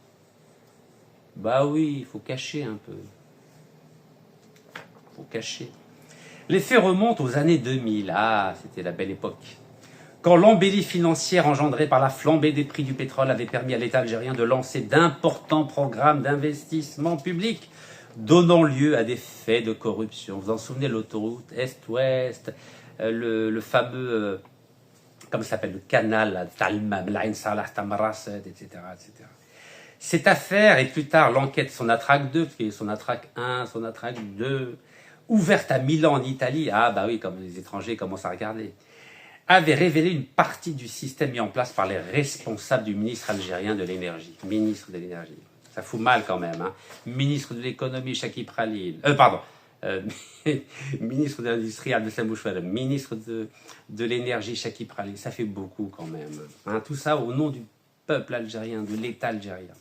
Bah oui, il faut cacher un peu. Il faut cacher. Les faits remontent aux années 2000. Ah, c'était la belle époque. Quand l'embellie financière engendrée par la flambée des prix du pétrole avait permis à l'État algérien de lancer d'importants programmes d'investissement public, donnant lieu à des faits de corruption. Vous en souvenez, l'autoroute Est-Ouest, le fameux... comment ça s'appelle, le canal, L'Ain Salah, Tamarasset, etc., etc. Cette affaire, et plus tard l'enquête Sonatrach 2, parce qu'il y a Sonatrach 1, Sonatrach 2, ouverte à Milan en Italie, ah bah oui, comme les étrangers commencent à regarder, avait révélé une partie du système mis en place par les responsables du ministre algérien de l'énergie. Ministre de l'énergie. Ça fout mal quand même, hein. Ministre de l'économie, Chakib Khalil. Ministre de l'Industrie, Abdeslam Bouchouar, ministre de l'énergie, Chakib Khalil, ça fait beaucoup quand même. Hein, tout ça au nom du peuple algérien, de l'État algérien.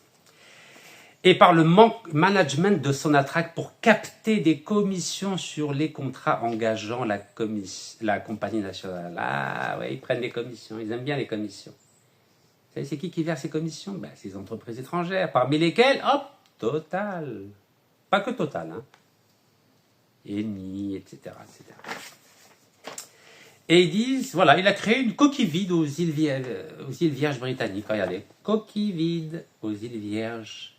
Et par le management de Sonatrach pour capter des commissions sur les contrats engageant la compagnie nationale. Ah ouais, ils prennent des commissions, ils aiment bien les commissions. Vous savez, c'est qui verse ces commissions? Ben, c'est les entreprises étrangères, parmi lesquelles, hop, Total. Pas que Total, hein. Eni, etc., etc. Et ils disent, voilà, il a créé une coquille vide aux îles Vierges britanniques. Regardez, coquille vide aux îles Vierges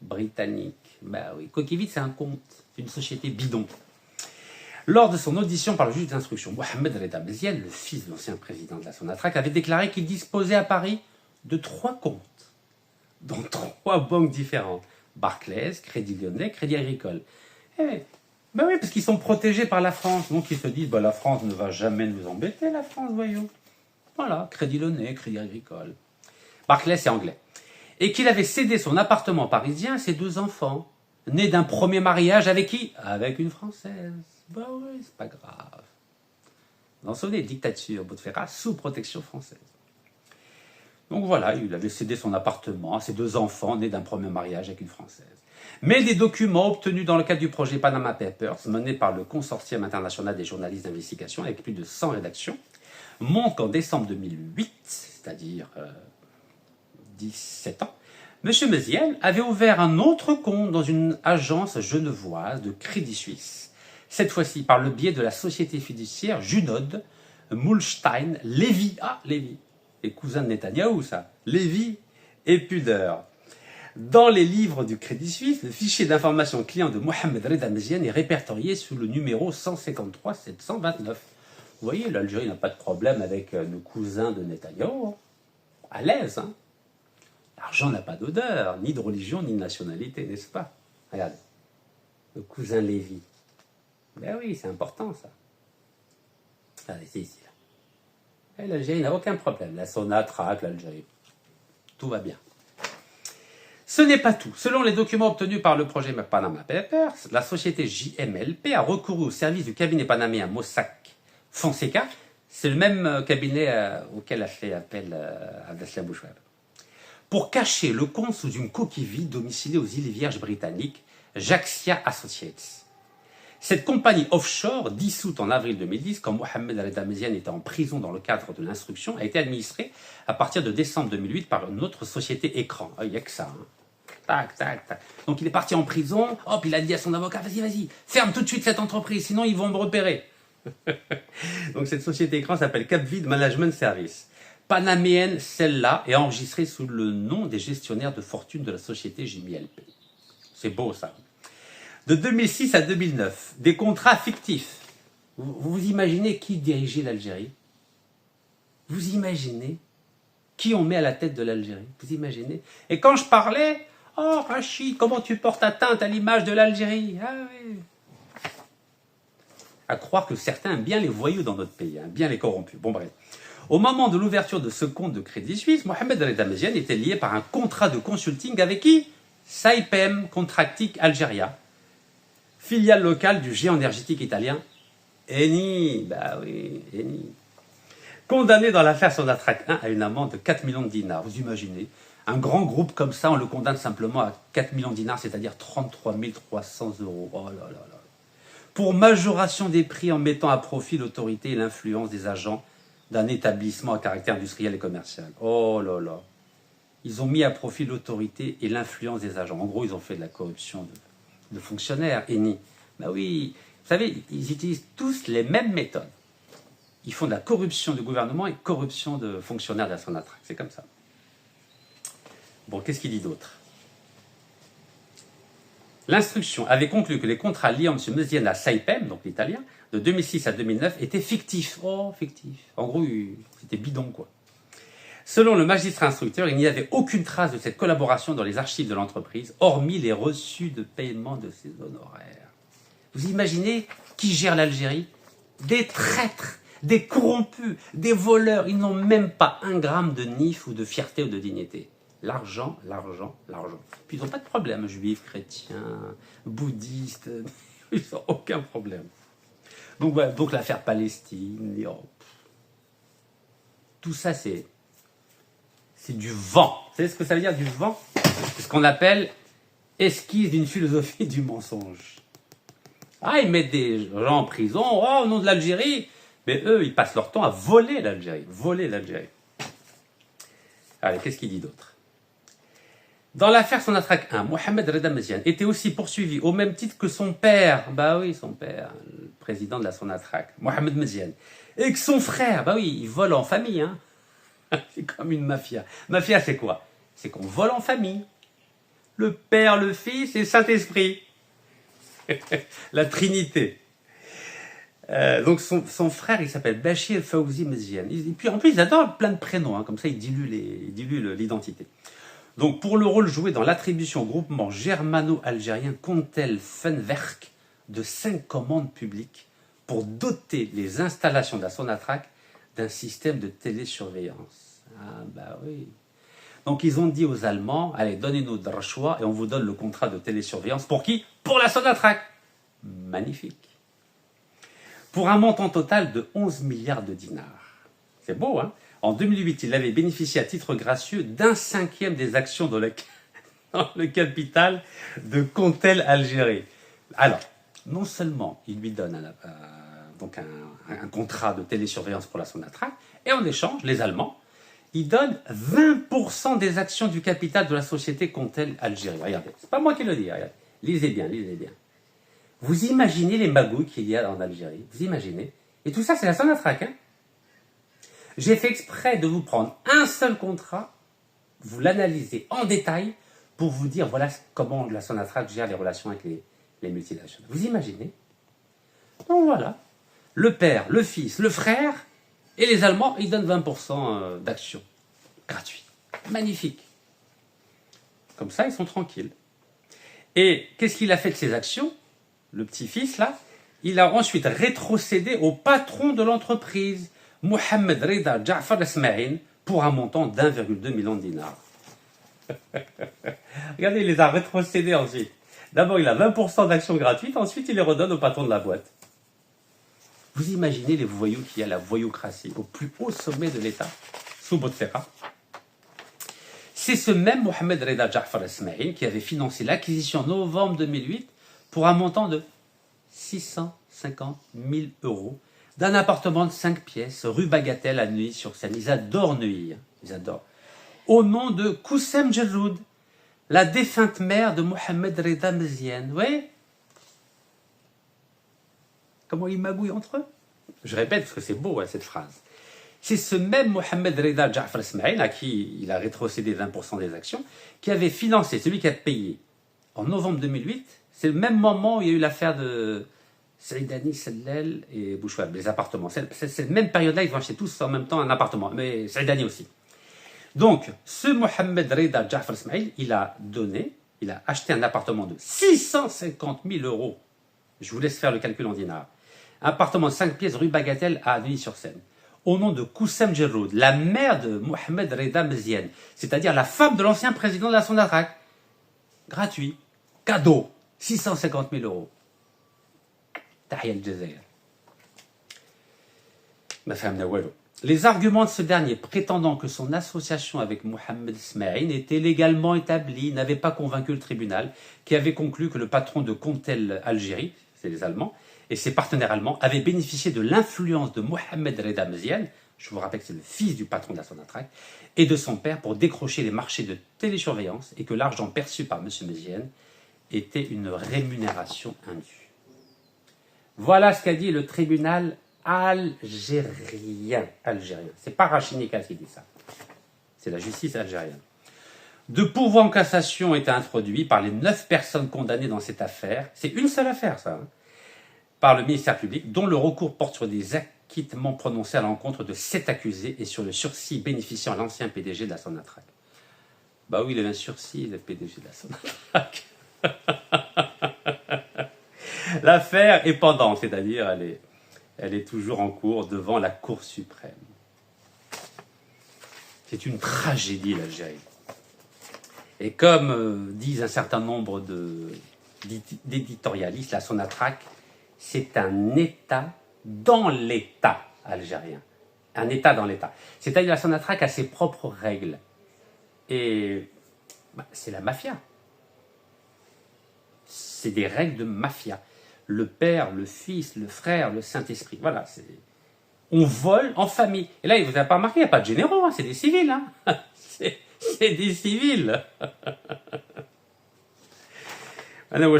britanniques. Bah oui, coquille vide, c'est un compte, c'est une société bidon. Lors de son audition par le juge d'instruction, Mohamed Reda Meziane, le fils de l'ancien président de la Sonatrach, avait déclaré qu'il disposait à Paris de 3 comptes, dans 3 banques différentes. Barclays, Crédit Lyonnais, Crédit Agricole. Ben oui, parce qu'ils sont protégés par la France. Donc ils se disent, la France ne va jamais nous embêter, la France, voyons. Voilà, Crédit Lyonnais, Crédit Agricole. Barclays, c'est anglais. Et qu'il avait cédé son appartement parisien à ses 2 enfants, nés d'un premier mariage avec qui? Avec une Française. Ben oui, c'est pas grave. Vous en souvenez, dictature, Bouteflika, sous protection française. Donc voilà, il avait cédé son appartement à ses 2 enfants, nés d'un premier mariage avec une Française. Mais des documents obtenus dans le cadre du projet Panama Papers, mené par le Consortium international des journalistes d'investigation, avec plus de 100 rédactions, montrent qu'en décembre 2008, c'est-à-dire 17 ans, M. Meziane avait ouvert un autre compte dans une agence genevoise de Crédit Suisse, cette fois-ci par le biais de la société fiduciaire Junod, Mulstein, Lévy, Lévy, les cousins de Netanyahou, ça, Lévy et Pudeur. Dans les livres du Crédit Suisse, le fichier d'information client de Mohamed Reda Meziane est répertorié sous le numéro 153 729. Vous voyez, l'Algérie n'a pas de problème avec nos cousins de Netanyahou. Hein. À l'aise, hein. L'argent n'a pas d'odeur, ni de religion, ni de nationalité, n'est-ce pas? Regardez, le cousin Lévy. Ben oui, c'est important, ça. Regardez, c'est ici, là. Et l'Algérie n'a aucun problème. La Sonatrach, l'Algérie. Tout va bien. Ce n'est pas tout. Selon les documents obtenus par le projet Panama Papers, la société JMLP a recouru au service du cabinet panaméen Mossack Fonseca. C'est le même cabinet auquel a fait appel Abdeslam Bouchouar. Pour cacher le compte sous une coquille vide domiciliée aux îles Vierges britanniques, Jaxia Associates. Cette compagnie offshore, dissoute en avril 2010, quand Mohamed Reda Meziane était en prison dans le cadre de l'instruction, a été administrée à partir de décembre 2008 par une autre société écran. Il n'y a que ça. Hein. Tac, tac, tac. Donc il est parti en prison, hop, il a dit à son avocat, vas-y, ferme tout de suite cette entreprise, sinon ils vont me repérer. Donc cette société écran s'appelle Capvid Management Service. panaméenne, celle-là, est enregistrée sous le nom des gestionnaires de fortune de la société JMILP. C'est beau ça. De 2006 à 2009, des contrats fictifs. Vous imaginez qui dirigeait l'Algérie? Vous imaginez qui on met à la tête de l'Algérie? Vous imaginez? Et quand je parlais, oh Rachid, comment tu portes atteinte à l'image de l'Algérie? Ah oui. À croire que certains aiment bien les voyous dans notre pays, hein, bien les corrompus. Bon bref. Au moment de l'ouverture de ce compte de Crédit Suisse, Mohamed Reda Meziane était lié par un contrat de consulting avec qui? Saipem Contracting Algeria, filiale locale du géant énergétique italien Eni. Bah oui, Eni. Condamné dans l'affaire Sonatrach 1 à une amende de 4 millions de dinars. Vous imaginez, un grand groupe comme ça, on le condamne simplement à 4 millions de dinars, c'est-à-dire 33 300 euros. Oh là là là. Pour majoration des prix en mettant à profit l'autorité et l'influence des agents d'un établissement à caractère industriel et commercial. Oh là là. Ils ont mis à profit l'autorité et l'influence des agents. En gros, ils ont fait de la corruption de fonctionnaires, Eni. Ben oui, vous savez, ils utilisent tous les mêmes méthodes. Ils font de la corruption du gouvernement et corruption de fonctionnaires de la Sonatrach. C'est comme ça. Bon, qu'est-ce qu'il dit d'autre? L'instruction avait conclu que les contrats liés en M. Meziane à Saipem, donc l'italien, de 2006 à 2009 étaient fictifs. Oh, fictifs. En gros, c'était bidon, quoi. Selon le magistrat instructeur, il n'y avait aucune trace de cette collaboration dans les archives de l'entreprise, hormis les reçus de paiement de ses honoraires. Vous imaginez qui gère l'Algérie? Des traîtres, des corrompus, des voleurs. Ils n'ont même pas un gramme de nif ou de fierté ou de dignité. L'argent, l'argent, l'argent. Puis ils n'ont pas de problème, juifs, chrétiens, bouddhistes, ils n'ont aucun problème. Donc, voilà, donc l'affaire Palestine, tout ça c'est du vent. Vous savez ce que ça veut dire du vent? C'est ce qu'on appelle esquisse d'une philosophie du mensonge. Ah, ils mettent des gens en prison, oh, au nom de l'Algérie, mais eux, ils passent leur temps à voler l'Algérie. Voler l'Algérie. Allez, qu'est-ce qu'il dit d'autre? Dans l'affaire Sonatrach 1, Mohamed Reda Meziane était aussi poursuivi au même titre que son père. Bah oui, son père, le président de la Sonatrach, Mohamed Meziane. Et que son frère, bah oui, il vole en famille, hein. C'est comme une mafia. Mafia, c'est quoi? C'est qu'on vole en famille. Le Père, le Fils et le Saint-Esprit. La Trinité. Donc son frère, il s'appelle Bachir Fawzi Meziane. Et puis en plus, il adore plein de prénoms, hein, comme ça il dilue l'identité. Donc pour le rôle joué dans l'attribution au groupement germano-algérien Contel Fenwerk de 5 commandes publiques pour doter les installations de la Sonatrach d'un système de télésurveillance. Ah bah oui. Donc ils ont dit aux Allemands, allez, donnez-nous de choix et on vous donne le contrat de télésurveillance. Pour qui? Pour la Sonatrach. Magnifique. Pour un montant total de 11 milliards de dinars. C'est beau, hein? En 2008, il avait bénéficié à titre gracieux d'1/5 des actions dans le capital de Contel Algérie. Alors, non seulement il lui donne un contrat de télésurveillance pour la Sonatrach, et en échange, les Allemands, ils donnent 20% des actions du capital de la société Contel Algérie. Regardez, c'est pas moi qui le dis, regardez. Lisez bien, lisez bien. Vous imaginez les magouilles qu'il y a en Algérie? Vous imaginez? Et tout ça, c'est la Sonatrach, hein? J'ai fait exprès de vous prendre un seul contrat, vous l'analysez en détail, pour vous dire, voilà comment la Sonatrach gère les relations avec les multinationales. Vous imaginez? Donc voilà. Le père, le fils, le frère, et les Allemands, ils donnent 20% d'actions. Gratuit. Magnifique. Comme ça, ils sont tranquilles. Et qu'est-ce qu'il a fait de ces actions? Le petit-fils, là, il a ensuite rétrocédé au patron de l'entreprise, Mohamed Reda Ja'far Esmaïl, pour un montant d'1,2 million de dinars. Regardez, il les a rétrocédés ensuite. D'abord, il a 20% d'actions gratuites, ensuite, il les redonne au patron de la boîte. Vous imaginez les voyous qu'il y a, la voyoucratie, au plus haut sommet de l'État, sous Bouteflika. C'est ce même Mohamed Reda Ja'far Esmaïl qui avait financé l'acquisition en novembre 2008 pour un montant de 650 000 € d'un appartement de 5 pièces, rue Bagatelle à Neuilly-sur-Seine. Ils adorent Neuilly, ils adorent. Au nom de Koussem Djerroud, la défunte mère de Mohamed Reda Meziane. Vous voyez comment ils magouillent entre eux? Je répète parce que c'est beau, hein, cette phrase. C'est ce même Mohamed Reda Ja'far Ismail, à qui il a rétrocédé 20% des actions, qui avait financé, celui qui a payé. En novembre 2008, c'est le même moment où il y a eu l'affaire de Saïdani, Sellel et Bouchouab, les appartements. C'est cette même période-là, ils ont acheté tous en même temps un appartement, mais Saïdani aussi. Donc, ce Mohamed Reda Ja'far Ismail, il a acheté un appartement de 650 000 euros. Je vous laisse faire le calcul en dinars. Un appartement de 5 pièces rue Bagatelle à Neuilly-sur-Seine. Au nom de Koussem Djerroud, la mère de Mohamed Reda Meziane, c'est-à-dire la femme de l'ancien président de la Sonatrach. Gratuit. Cadeau. 650 000 euros. Tahia al-Jazair. Ma femme Nawalo. Les arguments de ce dernier, prétendant que son association avec Mohamed Ismail était légalement établie, n'avaient pas convaincu le tribunal, qui avait conclu que le patron de Contel Algérie, c'est les Allemands, et ses partenaires allemands avaient bénéficié de l'influence de Mohamed Reda Meziane, je vous rappelle que c'est le fils du patron de la Sonatrach, et de son père pour décrocher les marchés de télésurveillance, et que l'argent perçu par M. Meziane était une rémunération indue. Voilà ce qu'a dit le tribunal algérien. C'est pas Rachid-Nikas qui dit ça. C'est la justice algérienne. Deux pourvois en cassation étaient introduits par les 9 personnes condamnées dans cette affaire. C'est une seule affaire, ça. Par le ministère public, dont le recours porte sur des acquittements prononcés à l'encontre de 7 accusés et sur le sursis bénéficiant à l'ancien PDG de la Sonatrach. Bah oui, il avait un sursis, le PDG de la Sonatrach. L'affaire est pendante, c'est-à-dire elle est toujours en cours devant la Cour suprême. C'est une tragédie, l'Algérie. Et comme disent un certain nombre d'éditorialistes, la Sonatrach, c'est un État dans l'État algérien. Un État dans l'État. C'est-à-dire la Sonatrach a ses propres règles. Et c'est la mafia. C'est des règles de mafia. Le Père, le Fils, le Frère, le Saint-Esprit. Voilà, on vole en famille. Et là, vous n'avez pas remarqué, il n'y a pas de généraux, hein, c'est des civils. Hein. C'est des civils. Alors,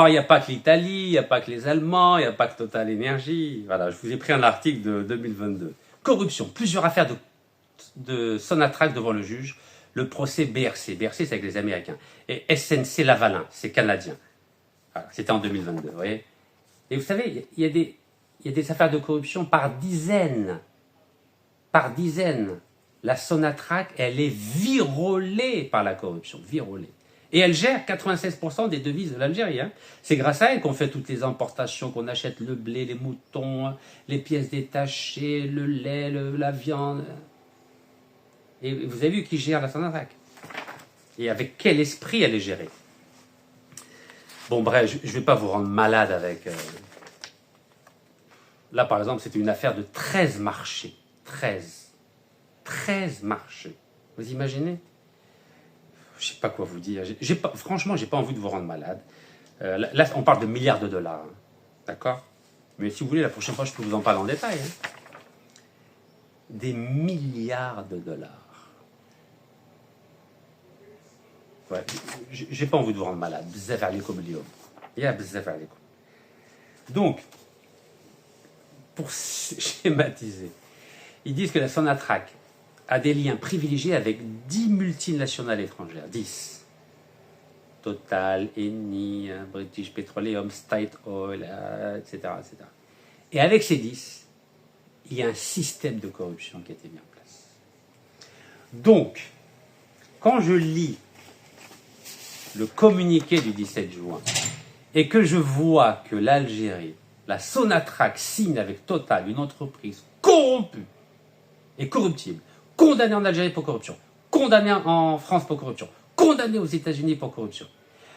il n'y a pas que l'Italie, il n'y a pas que les Allemands, il n'y a pas que Total Energy. Voilà, je vous ai pris un article de 2022. Corruption, plusieurs affaires de Sonatrach devant le juge. Le procès BRC. BRC, c'est avec les Américains. Et SNC Lavalin, c'est canadien. Voilà, c'était en 2022, vous voyez. Et vous savez, il y a des affaires de corruption par dizaines. Par dizaines. La Sonatrach, elle est virolée par la corruption. Virolée. Et elle gère 96% des devises de l'Algérie. Hein. C'est grâce à elle qu'on fait toutes les importations, qu'on achète le blé, les moutons, les pièces détachées, le lait, la viande. Et vous avez vu qui gère la Sonatrach. Et avec quel esprit elle est gérée. Bon, bref, je ne vais pas vous rendre malade avec... Là, par exemple, c'était une affaire de 13 marchés. 13 marchés. Vous imaginez? Je ne sais pas quoi vous dire. Franchement, je n'ai pas envie de vous rendre malade. Là, on parle de milliards de dollars. Hein. D'accord? Mais si vous voulez, la prochaine fois, je peux vous en parler en détail. Hein. Des milliards de dollars. Ouais, j'ai pas envie de vous rendre malade. Donc, pour schématiser, ils disent que la Sonatrach a des liens privilégiés avec 10 multinationales étrangères. 10. Total, Eni, British Petroleum, State Oil, etc., etc. Et avec ces 10, il y a un système de corruption qui a été mis en place. Donc, quand je lis le communiqué du 17 juin et que je vois que l'Algérie, la Sonatrach, signe avec Total une entreprise corrompue et corruptible, condamnée en Algérie pour corruption, condamnée en France pour corruption, condamnée aux États-Unis pour corruption,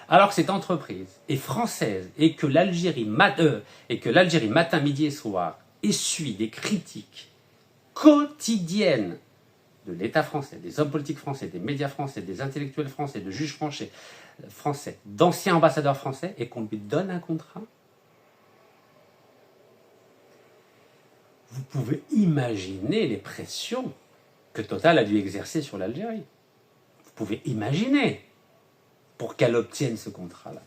alors que cette entreprise est française et que l'Algérie matin, midi et soir essuie des critiques quotidiennes de l'État français, des hommes politiques français, des médias français, des intellectuels français, de juges français, d'anciens ambassadeurs français, et qu'on lui donne un contrat. Vous pouvez imaginer les pressions que Total a dû exercer sur l'Algérie. Vous pouvez imaginer pour qu'elle obtienne ce contrat-là.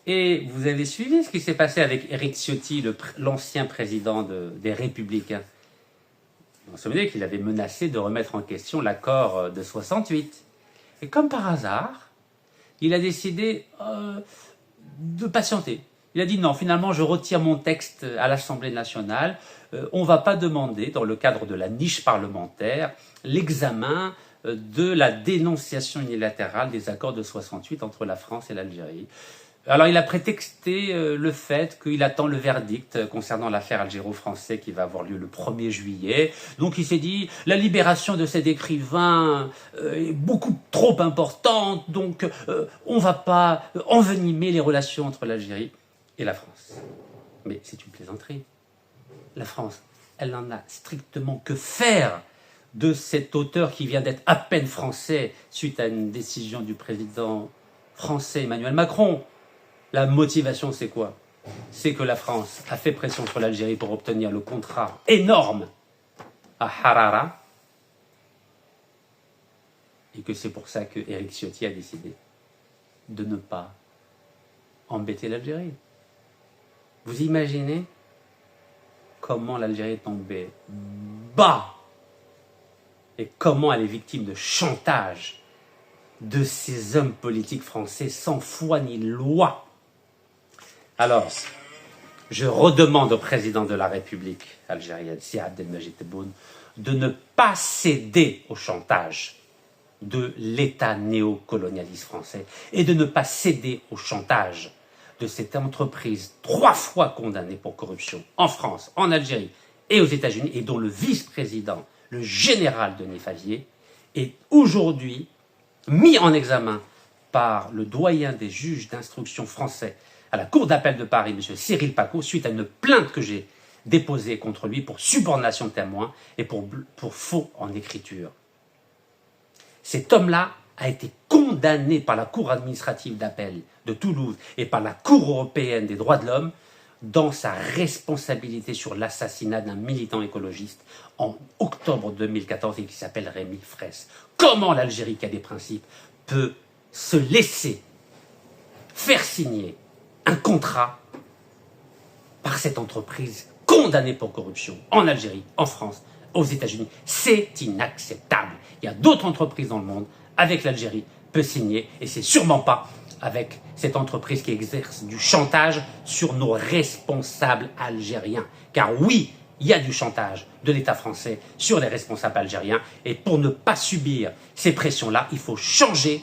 Et vous avez suivi ce qui s'est passé avec Éric Ciotti, l'ancien président des Républicains. Vous vous souvenez qu'il avait menacé de remettre en question l'accord de 68. Et comme par hasard, il a décidé de patienter. Il a dit non, finalement, je retire mon texte à l'Assemblée nationale. On ne va pas demander, dans le cadre de la niche parlementaire, l'examen de la dénonciation unilatérale des accords de 68 entre la France et l'Algérie. Alors, il a prétexté le fait qu'il attend le verdict concernant l'affaire algéro-français qui va avoir lieu le 1er juillet. Donc, il s'est dit, la libération de cet écrivain est beaucoup trop importante, donc on ne va pas envenimer les relations entre l'Algérie et la France. Mais c'est une plaisanterie. La France, elle n'en a strictement que faire de cet auteur qui vient d'être à peine français suite à une décision du président français Emmanuel Macron. La motivation, c'est quoi? C'est que la France a fait pression sur l'Algérie pour obtenir le contrat énorme à Harara et que c'est pour ça que Éric Ciotti a décidé de ne pas embêter l'Algérie. Vous imaginez comment l'Algérie est tombée bas et comment elle est victime de chantage de ces hommes politiques français sans foi ni loi. Alors, je redemande au président de la République algérienne, Si Abdelmajid Tebboune, de ne pas céder au chantage de l'État néocolonialiste français et de ne pas céder au chantage de cette entreprise 3 fois condamnée pour corruption en France, en Algérie et aux États-Unis, et dont le vice-président, le général Denis Favier, est aujourd'hui mis en examen par le doyen des juges d'instruction français à la Cour d'appel de Paris, M. Cyril Pacaud, suite à une plainte que j'ai déposée contre lui pour subornation de témoin et pour faux en écriture. Cet homme-là a été condamné par la Cour administrative d'appel de Toulouse et par la Cour européenne des droits de l'homme dans sa responsabilité sur l'assassinat d'un militant écologiste en octobre 2014 et qui s'appelle Rémi Fraisse. Comment l'Algérie, qui a des principes, peut se laisser faire signer un contrat par cette entreprise condamnée pour corruption en Algérie, en France, aux États-Unis? C'est inacceptable. Il y a d'autres entreprises dans le monde avec l'Algérie peut signer et c'est sûrement pas avec cette entreprise qui exerce du chantage sur nos responsables algériens. Car oui, il y a du chantage de l'État français sur les responsables algériens et pour ne pas subir ces pressions-là, il faut changer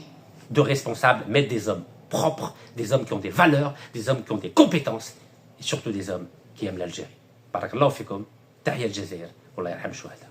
de responsables, mettre des hommes propres, des hommes qui ont des valeurs, des hommes qui ont des compétences et surtout des hommes qui aiment l'Algérie. Barakallahu fikum, tahiyya al-Jazair, wallah yarham shuhada.